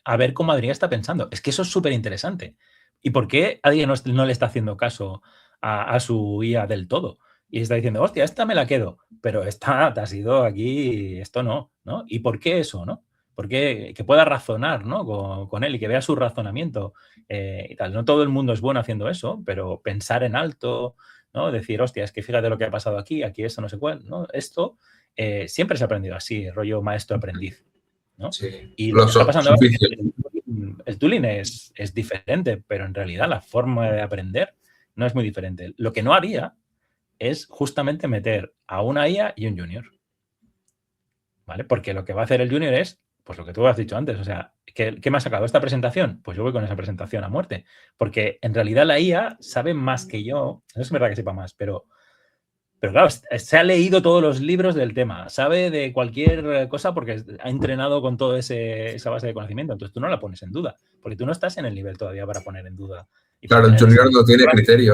A ver cómo Adrián está pensando. Es que eso es súper interesante. ¿Y por qué Adrián no le está haciendo caso a su IA del todo? Y está diciendo, hostia, esta me la quedo, pero esta te ha sido aquí, esto no, ¿no? ¿Y por qué eso, no? Porque que pueda razonar, ¿no? Con él y que vea su razonamiento y tal. No todo el mundo es bueno haciendo eso, pero pensar en alto, ¿no? Decir, hostia, es que fíjate lo que ha pasado aquí esto no sé cuál, ¿no? Esto siempre se ha aprendido así, rollo maestro-aprendiz, ¿no? Sí, Y lo que está pasando ahora es que el tooling es diferente, pero en realidad la forma de aprender no es muy diferente. Lo que no haría es justamente meter a una IA y un junior, ¿vale? Porque lo que va a hacer el junior es, pues lo que tú has dicho antes, o sea, ¿qué me ha sacado esta presentación? Pues yo voy con esa presentación a muerte, porque en realidad la IA sabe más que yo, no es verdad que sepa más, pero claro, se ha leído todos los libros del tema, sabe de cualquier cosa porque ha entrenado con toda esa base de conocimiento. Entonces tú no la pones en duda, porque tú no estás en el nivel todavía para poner en duda. Claro, el junior no tiene criterio.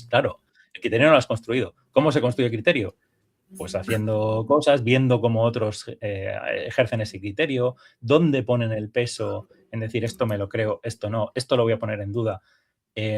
Claro, el criterio no lo has construido. ¿Cómo se construye el criterio? pues haciendo cosas, viendo cómo otros ejercen ese criterio, dónde ponen el peso en decir esto me lo creo, esto no, esto lo voy a poner en duda.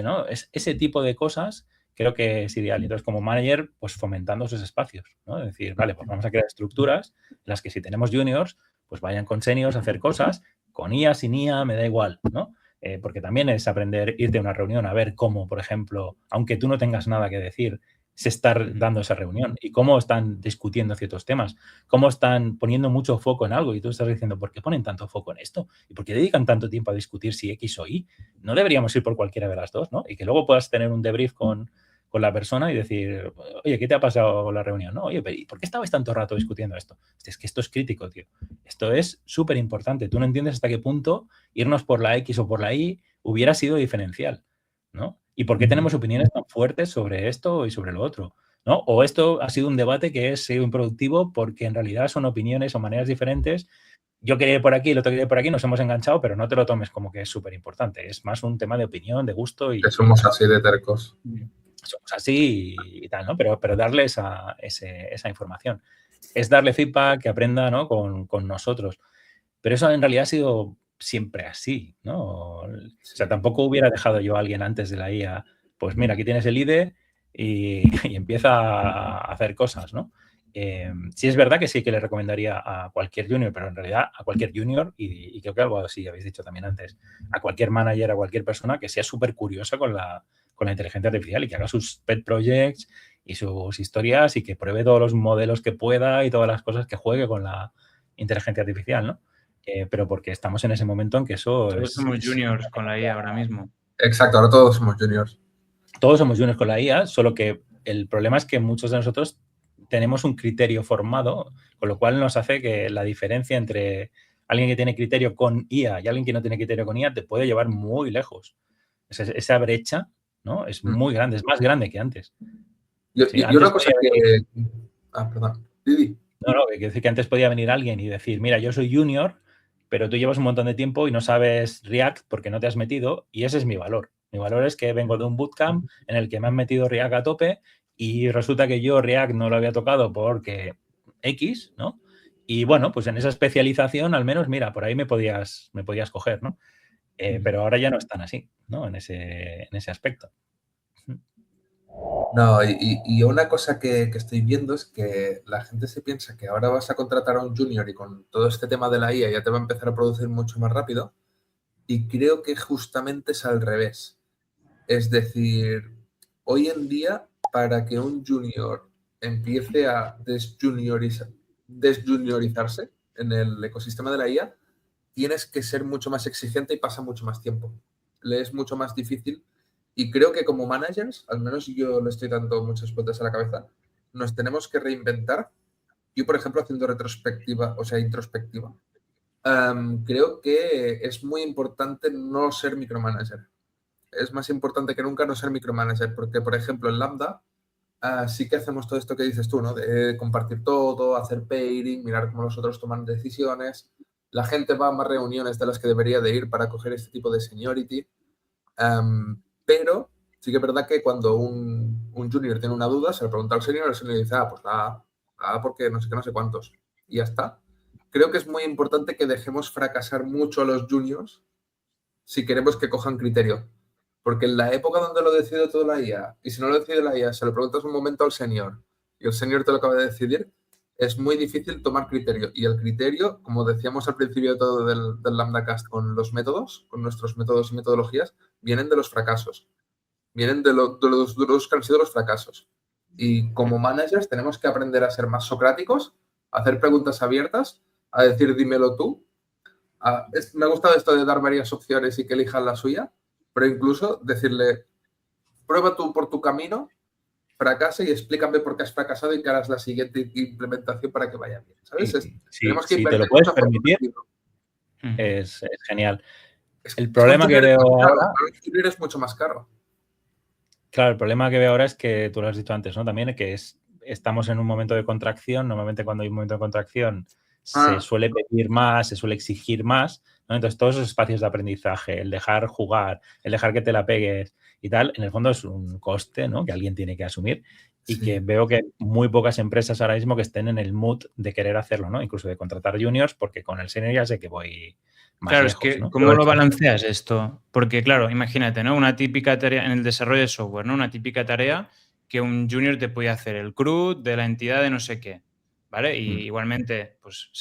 ¿No? Ese tipo de cosas creo que es ideal. Entonces, como manager, pues fomentando esos espacios, ¿no? Es decir, vale, pues vamos a crear estructuras en las que si tenemos juniors, pues vayan con seniors a hacer cosas, con IA, sin IA, me da igual, ¿no? Porque también es aprender, irte a una reunión a ver cómo, por ejemplo, aunque tú no tengas nada que decir, se está dando esa reunión y cómo están discutiendo ciertos temas, cómo están poniendo mucho foco en algo y tú estás diciendo, ¿por qué ponen tanto foco en esto? ¿Y por qué dedican tanto tiempo a discutir si X o Y? No deberíamos ir por cualquiera de las dos, ¿no? Y que luego puedas tener un debrief con la persona y decir, oye, ¿qué te ha pasado con la reunión? No, oye, ¿por qué estabais tanto rato discutiendo esto? Es que esto es crítico, tío. Esto es súper importante. Tú no entiendes hasta qué punto irnos por la X o por la Y hubiera sido diferencial, ¿no? ¿Y por qué tenemos opiniones tan fuertes sobre esto y sobre lo otro? ¿No? O esto ha sido un debate que es improductivo porque en realidad son opiniones o maneras diferentes. Yo quería ir por aquí, el otro quería ir por aquí, nos hemos enganchado, pero no te lo tomes como que es súper importante. Es más un tema de opinión, de gusto y... Que somos así de tercos. Somos así y tal, ¿no? Pero darle esa información. Es darle feedback, que aprenda, ¿no? con nosotros. Pero eso en realidad ha sido siempre así, ¿no? O sea, tampoco hubiera dejado yo a alguien antes de la IA, pues mira, aquí tienes el IDE y empieza a hacer cosas, ¿no? Sí es verdad que sí que le recomendaría a cualquier junior, pero en realidad a cualquier junior, y creo que algo así habéis dicho también antes, a cualquier manager, a cualquier persona que sea súper curiosa con la inteligencia artificial y que haga sus pet projects y sus historias y que pruebe todos los modelos que pueda y todas las cosas que juegue con la inteligencia artificial, ¿no? Pero porque estamos en ese momento en que eso todos somos juniors con la IA ahora mismo. Exacto, ahora todos somos juniors. Todos somos juniors con la IA, solo que el problema es que muchos de nosotros tenemos un criterio formado, con lo cual nos hace que la diferencia entre alguien que tiene criterio con IA y alguien que no tiene criterio con IA te puede llevar muy lejos. Esa brecha, ¿no? Es muy grande, es más grande que antes. Yo una cosa que... perdón. Didi. No, quiero decir que antes podía venir alguien y decir, mira, yo soy junior, pero tú llevas un montón de tiempo y no sabes React porque no te has metido y ese es mi valor. Mi valor es que vengo de un bootcamp en el que me han metido React a tope y resulta que yo React no lo había tocado porque X, ¿no? Y bueno, pues en esa especialización al menos, mira, por ahí me podías coger, ¿no? Pero ahora ya no están así, ¿no? En ese aspecto. No, y una cosa que estoy viendo es que la gente se piensa que ahora vas a contratar a un junior y con todo este tema de la IA ya te va a empezar a producir mucho más rápido. Y creo que justamente es al revés. Es decir, hoy en día, para que un junior empiece a desjuniorizarse en el ecosistema de la IA, tienes que ser mucho más exigente y pasa mucho más tiempo. Le es mucho más difícil. Y creo que como managers, al menos yo le estoy dando muchas vueltas a la cabeza, nos tenemos que reinventar. Yo, por ejemplo, haciendo introspectiva, creo que es muy importante no ser micromanager. Es más importante que nunca no ser micromanager, porque, por ejemplo, en Lambda sí que hacemos todo esto que dices tú, ¿no? De compartir todo, hacer pairing, mirar cómo los otros toman decisiones. La gente va a más reuniones de las que debería de ir para coger este tipo de seniority. Pero sí que es verdad que cuando un junior tiene una duda, se le pregunta al senior, el senior dice, pues la A porque no sé qué, no sé cuántos. Y ya está. Creo que es muy importante que dejemos fracasar mucho a los juniors si queremos que cojan criterio. Porque en la época donde lo decide todo la IA, y si no lo decide la IA, se lo preguntas un momento al senior y el senior te lo acaba de decidir, es muy difícil tomar criterio. Y el criterio, como decíamos al principio de todo del LambdaCast con los métodos, con nuestros métodos y metodologías, vienen de los fracasos. Vienen de los duros que han sido los fracasos. Y como managers tenemos que aprender a ser más socráticos, a hacer preguntas abiertas, a decir dímelo tú. Me ha gustado esto de dar varias opciones y que elijan la suya, pero incluso decirle, prueba tú por tu camino, fracasa y explícame por qué has fracasado y que harás la siguiente implementación para que vaya bien. ¿Sabes? Tenemos que si te lo puedes permitir, es genial. El problema que veo ahora... es mucho más caro. Claro, el problema que veo ahora es que, tú lo has dicho antes, ¿no? También que estamos en un momento de contracción. Normalmente cuando hay un momento de contracción se suele pedir más, se suele exigir más, ¿no? Entonces, todos esos espacios de aprendizaje, el dejar jugar, el dejar que te la pegues y tal, en el fondo es un coste, ¿no? Que alguien tiene que asumir. y Sí. que veo que muy pocas empresas ahora mismo que estén en el mood de querer hacerlo, ¿no? Incluso de contratar juniors, porque con el senior ya sé que voy más Claro, es lejos, que ¿no? ¿cómo lo balanceas esto? Porque, claro, imagínate, ¿no? Una típica tarea en el desarrollo de software, ¿no? Una típica tarea que un junior te puede hacer, el CRUD de la entidad de no sé qué, ¿vale? Y igualmente, pues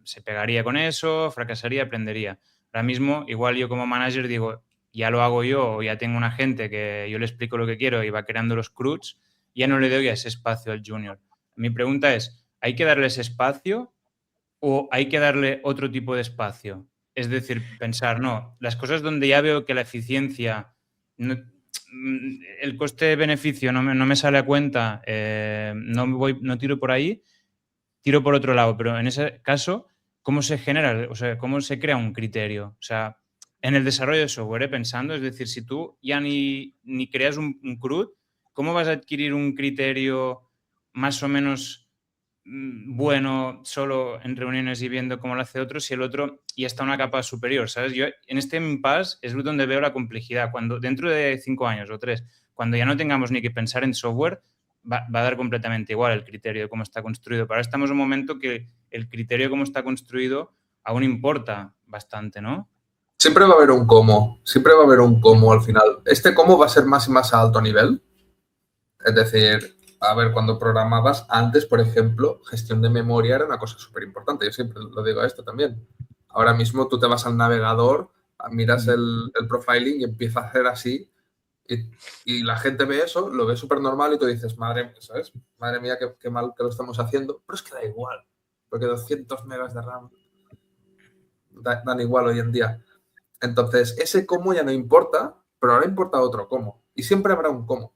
se pegaría con eso, fracasaría, aprendería. Ahora mismo, igual yo como manager digo, ya lo hago yo, o ya tengo una gente que yo le explico lo que quiero y va creando los CRUDs, ya no le doy ese espacio al junior. Mi pregunta es, ¿hay que darle ese espacio o hay que darle otro tipo de espacio? Es decir, pensar, no, las cosas donde ya veo que la eficiencia, el coste-beneficio no me sale a cuenta, no tiro por ahí, tiro por otro lado. Pero en ese caso, ¿cómo se genera? O sea, ¿cómo se crea un criterio? O sea, en el desarrollo de software, pensando, es decir, si tú ya ni creas un CRUD, ¿cómo vas a adquirir un criterio más o menos bueno solo en reuniones y viendo cómo lo hace otro si el otro ya está una capa superior, ¿sabes? Yo en este impasse es donde veo la complejidad. Cuando dentro de 5 años o 3, cuando ya no tengamos ni que pensar en software, va a dar completamente igual el criterio de cómo está construido. Pero ahora estamos en un momento que el criterio de cómo está construido aún importa bastante, ¿no? Siempre va a haber un cómo, siempre va a haber un cómo al final. Este cómo va a ser más y más a alto nivel. Es decir, a ver, cuando programabas antes, por ejemplo, gestión de memoria era una cosa súper importante. Yo siempre lo digo esto también. Ahora mismo tú te vas al navegador, miras el profiling y empieza a hacer así y la gente ve eso, lo ve súper normal y tú dices, madre, ¿sabes? Madre mía, qué mal que lo estamos haciendo. Pero es que da igual, porque 200 megas de RAM dan igual hoy en día. Entonces, ese cómo ya no importa, pero ahora importa otro cómo. Y siempre habrá un cómo.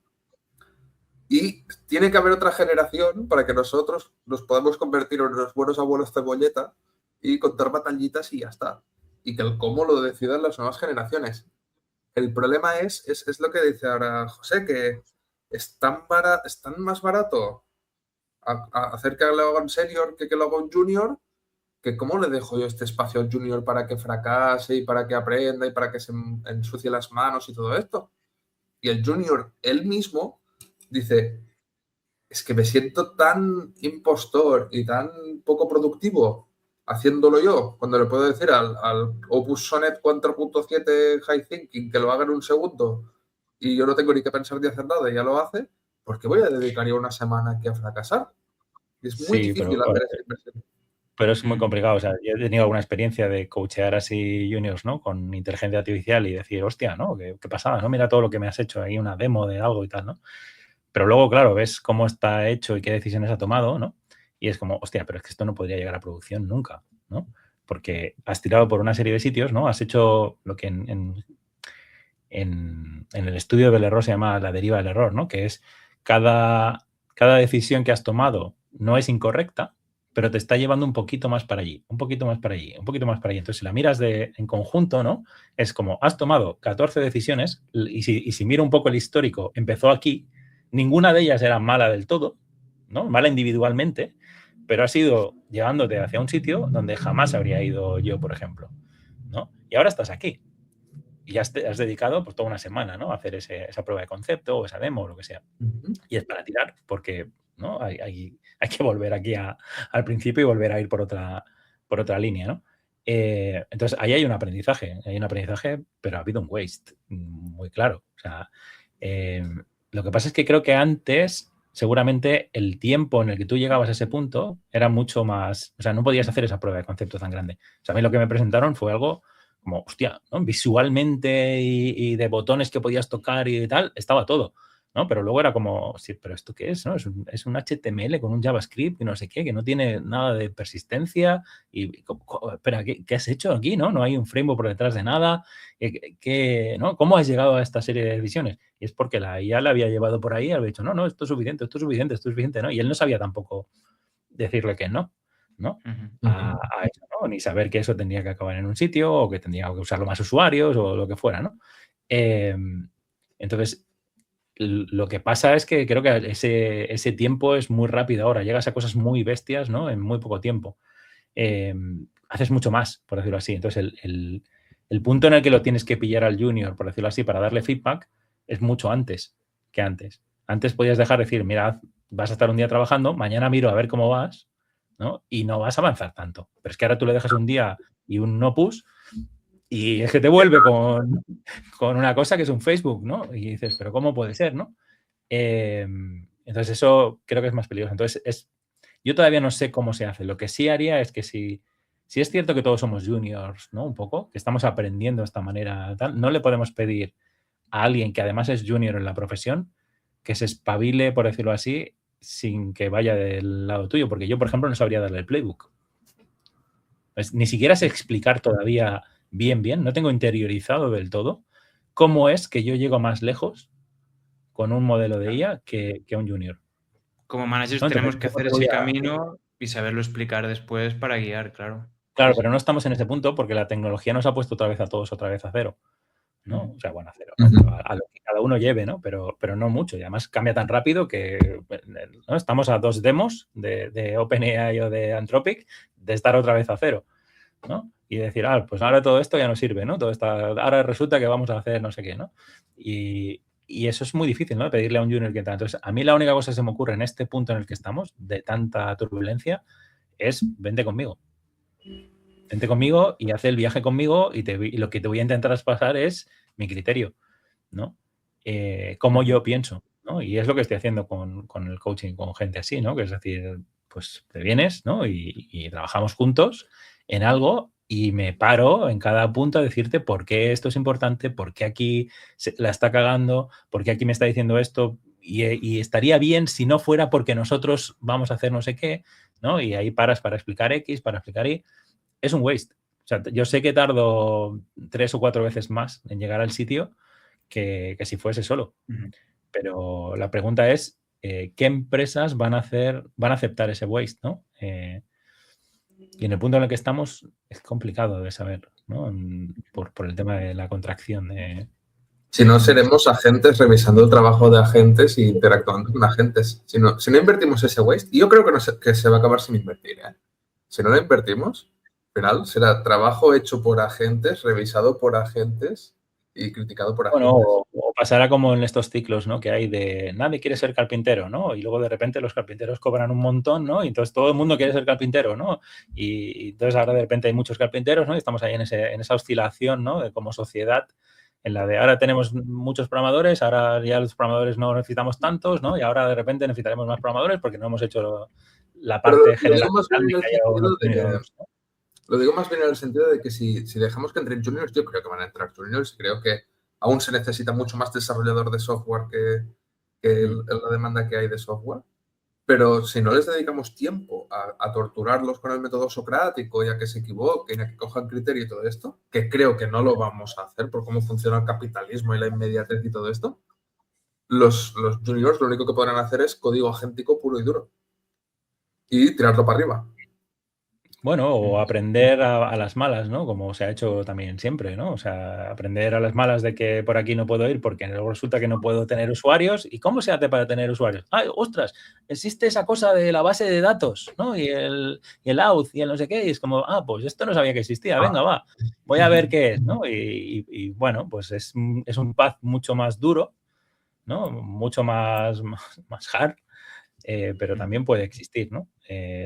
Y tiene que haber otra generación para que nosotros nos podamos convertir en unos buenos abuelos cebolleta y contar batallitas y ya está. Y que el cómo lo decidan las nuevas generaciones. El problema es lo que dice ahora José, que es tan más barato hacer que lo haga un senior que lo haga un junior, que cómo le dejo yo este espacio al junior para que fracase y para que aprenda y para que se ensucie las manos y todo esto. Y el junior él mismo dice, es que me siento tan impostor y tan poco productivo haciéndolo yo, cuando le puedo decir al Opus Sonnet 4.7 High Thinking que lo haga en un segundo y yo no tengo ni que pensar ni hacer nada y ya lo hace, ¿por qué voy a dedicar yo una semana aquí a fracasar? Y es muy Sí, difícil hacer esa inversión. pero es muy complicado. O sea, yo he tenido alguna experiencia de coachear así juniors, ¿no? Con inteligencia artificial y decir, hostia, ¿no? ¿Qué pasaba? ¿No? Mira todo lo que me has hecho ahí, una demo de algo y tal, ¿no? Pero luego, claro, ves cómo está hecho y qué decisiones ha tomado, ¿no? Y es como, hostia, pero es que esto no podría llegar a producción nunca, ¿no? Porque has tirado por una serie de sitios, ¿no? Has hecho lo que en el estudio del error se llama la deriva del error, ¿no? Que es cada decisión que has tomado no es incorrecta, pero te está llevando un poquito más para allí, un poquito más para allí, un poquito más para allí. Entonces, si la miras en conjunto, ¿no? Es como, has tomado 14 decisiones y si miro un poco el histórico, empezó aquí, ninguna de ellas era mala del todo, ¿no? Mala individualmente, pero has ido llevándote hacia un sitio donde jamás habría ido yo, por ejemplo, ¿no? Y ahora estás aquí. Y ya has dedicado pues, toda una semana, ¿no? A hacer esa prueba de concepto o esa demo o lo que sea. Y es para tirar, porque ¿no? hay que volver aquí al principio y volver a ir por otra línea, ¿no? Entonces, ahí hay un aprendizaje, pero ha habido un waste muy claro. O sea, lo que pasa es que creo que antes, seguramente, el tiempo en el que tú llegabas a ese punto era mucho más... O sea, no podías hacer esa prueba de concepto tan grande. O sea, a mí lo que me presentaron fue algo como, hostia, ¿no? Visualmente y de botones que podías tocar y tal, estaba todo, ¿no? Pero luego era como, sí, pero ¿esto qué es? ¿No? Es un HTML con un JavaScript y no sé qué, que no tiene nada de persistencia y, espera, ¿qué has hecho aquí? ¿No? No hay un framework por detrás de nada. ¿No? ¿Cómo has llegado a esta serie de decisiones? Y es porque la IA la había llevado por ahí y había dicho, no, esto es suficiente, esto es suficiente, esto es suficiente, ¿no? Y él no sabía tampoco decirle que no, ¿no? A eso, ¿no? Ni saber que eso tendría que acabar en un sitio o que tendría que usarlo más usuarios o lo que fuera, ¿no? Entonces, lo que pasa es que creo que ese tiempo es muy rápido ahora. Llegas a cosas muy bestias, ¿no? En muy poco tiempo. Haces mucho más, por decirlo así. Entonces, el punto en el que lo tienes que pillar al junior, por decirlo así, para darle feedback, es mucho antes que antes. Antes podías dejar decir, mira, vas a estar un día trabajando, mañana miro a ver cómo vas, ¿no? Y no vas a avanzar tanto. Pero es que ahora tú le dejas un día y un no push y es que te vuelve con una cosa que es un Facebook, ¿no? Y dices, pero ¿cómo puede ser, no? Entonces eso creo que es más peligroso. Entonces yo todavía no sé cómo se hace. Lo que sí haría es que si es cierto que todos somos juniors, ¿no? Un poco, que estamos aprendiendo de esta manera, tal, no le podemos pedir a alguien que además es junior en la profesión que se espabile, por decirlo así, sin que vaya del lado tuyo, porque yo, por ejemplo, no sabría darle el playbook. Ni siquiera sé explicar todavía bien, no tengo interiorizado del todo cómo es que yo llego más lejos con un modelo de IA que un junior. Como managers ¿No? tenemos Entonces, que hacer ese camino y saberlo explicar después para guiar, claro. Claro, Sí, pero no estamos en ese punto porque la tecnología nos ha puesto otra vez a todos a cero, ¿no? O sea, bueno, a cero, ¿no? Pero a lo que cada uno lleve, ¿no? Pero no mucho. Y además cambia tan rápido que, ¿no? Estamos a 2 demos de OpenAI o de Anthropic de estar otra vez a cero, ¿no? Y decir, pues ahora todo esto ya no sirve, ¿no? Ahora resulta que vamos a hacer no sé qué, ¿no? Y eso es muy difícil, ¿no? Pedirle a un junior que tal. Entonces, a mí la única cosa que se me ocurre en este punto en el que estamos, de tanta turbulencia, es vente conmigo. Vente conmigo y haz el viaje conmigo y lo que te voy a intentar traspasar es mi criterio, ¿no? Cómo yo pienso, ¿no? Y es lo que estoy haciendo con el coaching, con gente así, ¿no? Que es decir, pues te vienes, ¿no? Y trabajamos juntos en algo y me paro en cada punto a decirte por qué esto es importante, por qué aquí la está cagando, por qué aquí me está diciendo esto y estaría bien si no fuera porque nosotros vamos a hacer no sé qué, ¿no? Y ahí paras para explicar X, para explicar Y. Es un waste. O sea, yo sé que tardo 3 o 4 veces más en llegar al sitio que si fuese solo. Pero la pregunta es, ¿qué empresas van a aceptar ese waste, ¿no? Y en el punto en el que estamos es complicado de saber, ¿no? Por el tema de la contracción de... Si no, seremos agentes revisando el trabajo de agentes e interactuando con agentes. Si no invertimos ese waste, y yo creo que se va a acabar sin invertir, ¿eh? Si no lo invertimos, al final será trabajo hecho por agentes, revisado por agentes y criticado por agentes. Bueno, o pasará como en estos ciclos, ¿no? Que hay de nadie quiere ser carpintero, ¿no? Y luego de repente los carpinteros cobran un montón, ¿no? Y entonces todo el mundo quiere ser carpintero, ¿no? Y entonces ahora de repente hay muchos carpinteros, ¿no? Y estamos ahí en esa oscilación, ¿no? De como sociedad, en la de ahora tenemos muchos programadores, ahora ya los programadores no necesitamos tantos, ¿no? Y ahora de repente necesitaremos más programadores porque no hemos hecho la parte general de que haya unos juniors, ¿no? Lo digo más bien en el sentido de que si dejamos que entren juniors, yo creo que van a entrar juniors y creo que aún se necesita mucho más desarrollador de software que la demanda que hay de software. Pero si no les dedicamos tiempo a torturarlos con el método socrático y a que se equivoquen, a que cojan criterio y todo esto, que creo que no lo vamos a hacer por cómo funciona el capitalismo y la inmediatez y todo esto, los juniors lo único que podrán hacer es código agéntico puro y duro y tirarlo para arriba. Bueno, o aprender a las malas, ¿no? Como se ha hecho también siempre, ¿no? O sea, aprender a las malas de que por aquí no puedo ir porque luego resulta que no puedo tener usuarios. ¿Y cómo se hace para tener usuarios? ¡Ay, ostras! Existe esa cosa de la base de datos, ¿no? Y el auth y el no sé qué. Y es como, pues esto no sabía que existía. Venga, va. Voy a ver qué es, ¿no? Y bueno, pues es un path mucho más duro, ¿no? Mucho más hard. Pero también puede existir, ¿no?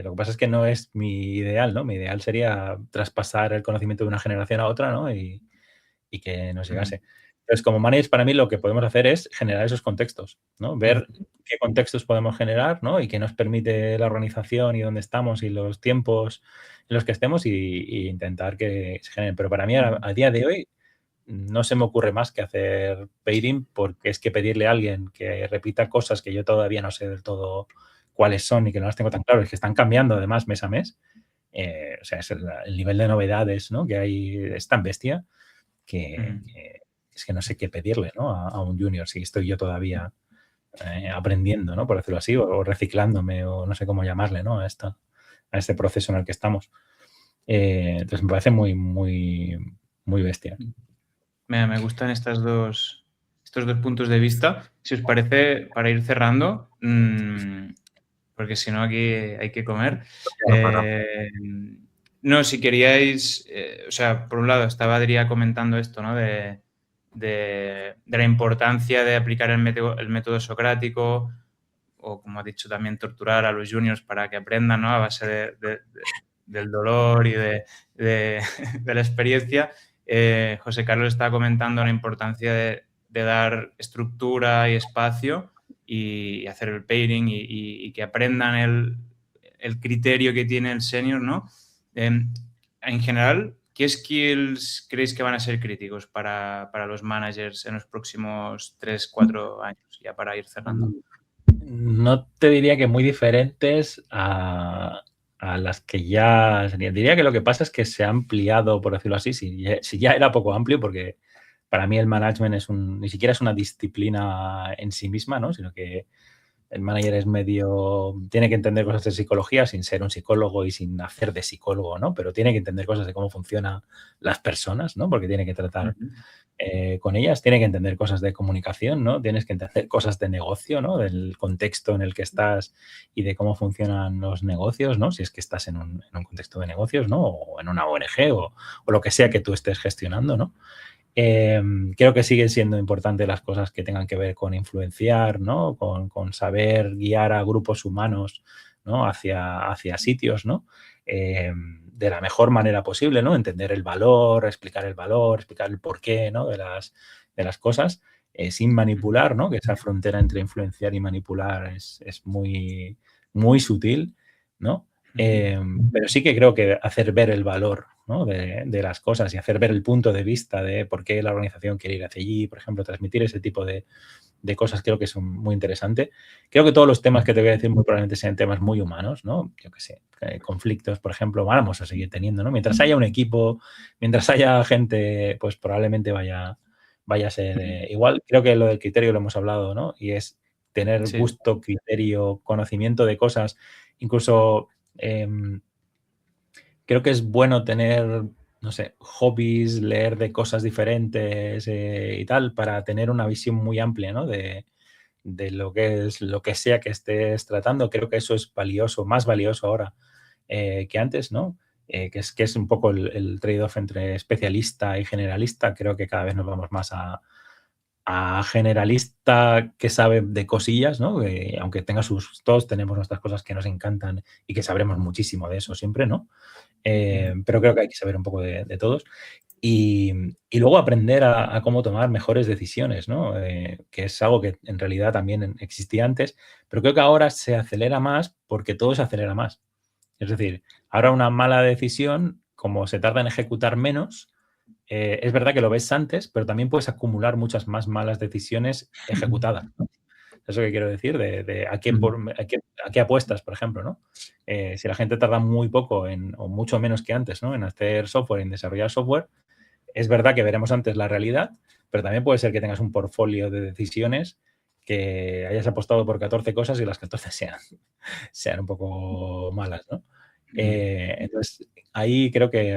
Lo que pasa es que no es mi ideal, ¿no? Mi ideal sería traspasar el conocimiento de una generación a otra, ¿no? Y que nos llegase. Entonces, como managers, para mí lo que podemos hacer es generar esos contextos, ¿no? Ver qué contextos podemos generar, ¿no? Y qué nos permite la organización y dónde estamos y los tiempos en los que estemos y intentar que se generen. Pero para mí, a día de hoy, no se me ocurre más que hacer pairing porque es que pedirle a alguien que repita cosas que yo todavía no sé del todo cuáles son y que no las tengo tan claras, que están cambiando además mes a mes. O sea, es el nivel de novedades, ¿no? Que hay es tan bestia que es que no sé qué pedirle, ¿no? A un junior si estoy yo todavía aprendiendo, ¿no? Por decirlo así, o reciclándome o no sé cómo llamarle, ¿no? A este proceso en el que estamos. Entonces me parece muy, muy, muy bestia. Me gustan estos dos puntos de vista. Si os parece, para ir cerrando, porque si no aquí hay que comer. No, si queríais, o sea, por un lado estaba Adrià comentando esto, ¿no? De de la importancia de aplicar el método socrático, o como ha dicho también, torturar a los juniors para que aprendan, ¿no? A base del dolor y de la experiencia. José Carlos está comentando la importancia de dar estructura y espacio y hacer el pairing y que aprendan el criterio que tiene el senior, ¿no? En general, ¿qué skills creéis que van a ser críticos para los managers en los próximos 3-4 años? Ya para ir cerrando. No te diría que muy diferentes a las que ya serían. Diría que lo que pasa es que se ha ampliado, por decirlo así, si ya era poco amplio, porque para mí el management ni siquiera es una disciplina en sí misma, ¿no? Sino que el manager tiene que entender cosas de psicología sin ser un psicólogo y sin hacer de psicólogo, ¿no? Pero tiene que entender cosas de cómo funcionan las personas, ¿no? Porque tiene que tratar con ellas, tiene que entender cosas de comunicación, ¿no? Tienes que entender cosas de negocio, ¿no? Del contexto en el que estás y de cómo funcionan los negocios, ¿no? Si es que estás en un contexto de negocios, ¿no? O en una ONG o lo que sea que tú estés gestionando, ¿no? Creo que siguen siendo importantes las cosas que tengan que ver con influenciar, ¿no? Con saber guiar a grupos humanos, ¿no? hacia sitios, ¿no? De la mejor manera posible, ¿no? Entender el valor, explicar el porqué, ¿no? de las cosas, sin manipular, ¿no? Que esa frontera entre influenciar y manipular es muy, muy sutil, ¿no? Pero sí que creo que hacer ver el valor, ¿no? de las cosas y hacer ver el punto de vista de por qué la organización quiere ir hacia allí, por ejemplo, transmitir ese tipo de cosas creo que son muy interesantes. Creo que todos los temas que te voy a decir muy probablemente sean temas muy humanos, ¿no? Yo qué sé, conflictos, por ejemplo, vamos a seguir teniendo, ¿no? Mientras haya un equipo, mientras haya gente, pues probablemente vaya a ser igual. Creo que lo del criterio lo hemos hablado, ¿no? Y es tener gusto, criterio, conocimiento de cosas, incluso creo que es bueno tener, no sé, hobbies, leer de cosas diferentes y tal, para tener una visión muy amplia, ¿no? De lo que sea que estés tratando. Creo que eso es valioso, más valioso ahora que antes, ¿no? Que es un poco el trade-off entre especialista y generalista. Creo que cada vez nos vamos más a generalista que sabe de cosillas, ¿no? Aunque todos tenemos nuestras cosas que nos encantan y que sabremos muchísimo de eso siempre, ¿no? Pero creo que hay que saber un poco de todos. Y luego aprender a cómo tomar mejores decisiones, ¿no? Que es algo que en realidad también existía antes, pero creo que ahora se acelera más porque todo se acelera más. Es decir, ahora una mala decisión, como se tarda en ejecutar menos, es verdad que lo ves antes, pero también puedes acumular muchas más malas decisiones ejecutadas, ¿no? Eso que quiero decir, de a qué apuestas, por ejemplo, ¿no? Si la gente tarda muy poco o mucho menos que antes, ¿no? En hacer software, en desarrollar software, es verdad que veremos antes la realidad, pero también puede ser que tengas un portfolio de decisiones que hayas apostado por 14 cosas y las 14 sean un poco malas, ¿no? Entonces, ahí creo que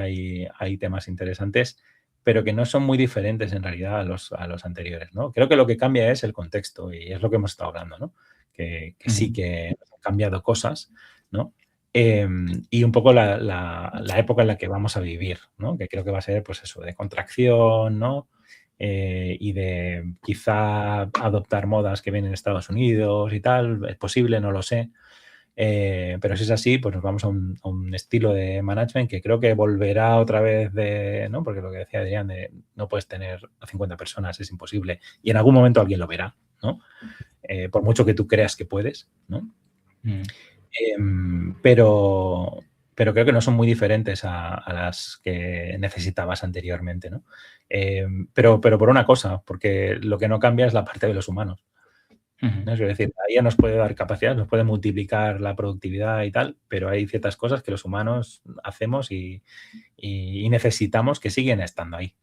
hay temas interesantes, pero que no son muy diferentes en realidad a los anteriores, ¿no? Creo que lo que cambia es el contexto y es lo que hemos estado hablando, ¿no? Que sí que han cambiado cosas, ¿no? Y un poco la época en la que vamos a vivir, ¿no? Que creo que va a ser, pues eso, de contracción, ¿no? Y de quizá adoptar modas que vienen en Estados Unidos y tal. Es posible, no lo sé. Pero si es así, pues nos vamos a un estilo de management que creo que volverá otra vez ¿no? Porque lo que decía Adrián, no puedes tener a 50 personas, es imposible. Y en algún momento alguien lo verá, ¿no? Por mucho que tú creas que puedes, ¿no? Pero creo que no son muy diferentes a las que necesitabas anteriormente, ¿no? Pero por una cosa, porque lo que no cambia es la parte de los humanos. ¿No? Es decir, la IA nos puede dar capacidad, nos puede multiplicar la productividad y tal, pero hay ciertas cosas que los humanos hacemos y necesitamos que siguen estando ahí,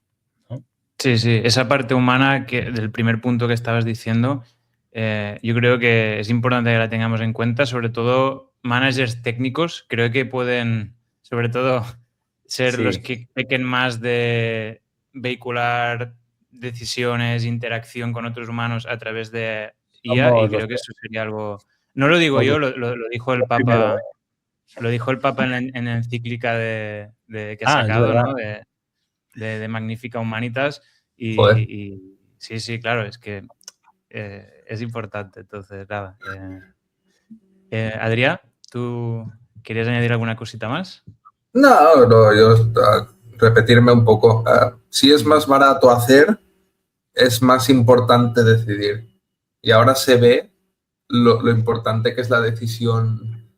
¿no? Sí, esa parte humana del primer punto que estabas diciendo, yo creo que es importante que la tengamos en cuenta, sobre todo managers técnicos, creo que pueden, sobre todo, ser los que pequen más de vehicular decisiones, interacción con otros humanos a través de IA, y creo que eso sería algo... No lo digo yo, lo dijo el Papa. Lo dijo el Papa en la encíclica que ha sacado, ¿no? de Magnifica Humanitas, Joder. Y sí, claro, es que es importante. Entonces, nada. Adrià, ¿tú querías añadir alguna cosita más? No, yo repetirme un poco. Si es más barato hacer, es más importante decidir. Y ahora se ve lo importante que es la decisión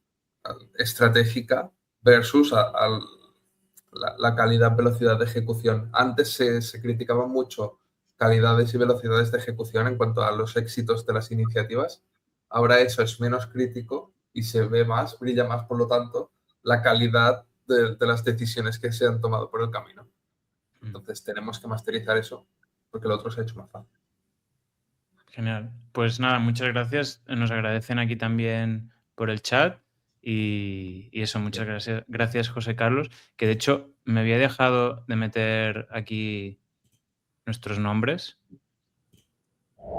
estratégica versus la calidad, velocidad de ejecución. Antes se criticaba mucho calidades y velocidades de ejecución en cuanto a los éxitos de las iniciativas. Ahora eso es menos crítico y se ve más, brilla más, por lo tanto, la calidad de las decisiones que se han tomado por el camino. Entonces tenemos que masterizar eso porque lo otro se ha hecho más fácil. Genial. Pues nada, muchas gracias. Nos agradecen aquí también por el chat y eso, muchas gracias. Gracias, José Carlos, que de hecho me había dejado de meter aquí nuestros nombres,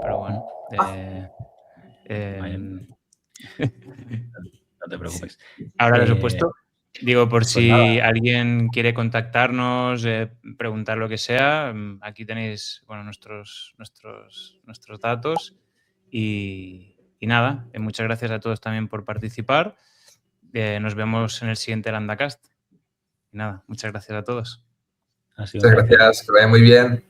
pero bueno. No te preocupes. Ahora los he puesto. Digo, por si nada. alguien quiere contactarnos, preguntar lo que sea, aquí tenéis nuestros datos. Y nada, muchas gracias a todos también por participar. Nos vemos en el siguiente Landacast. Y nada, muchas gracias a todos. Muchas gracias, que vaya muy bien.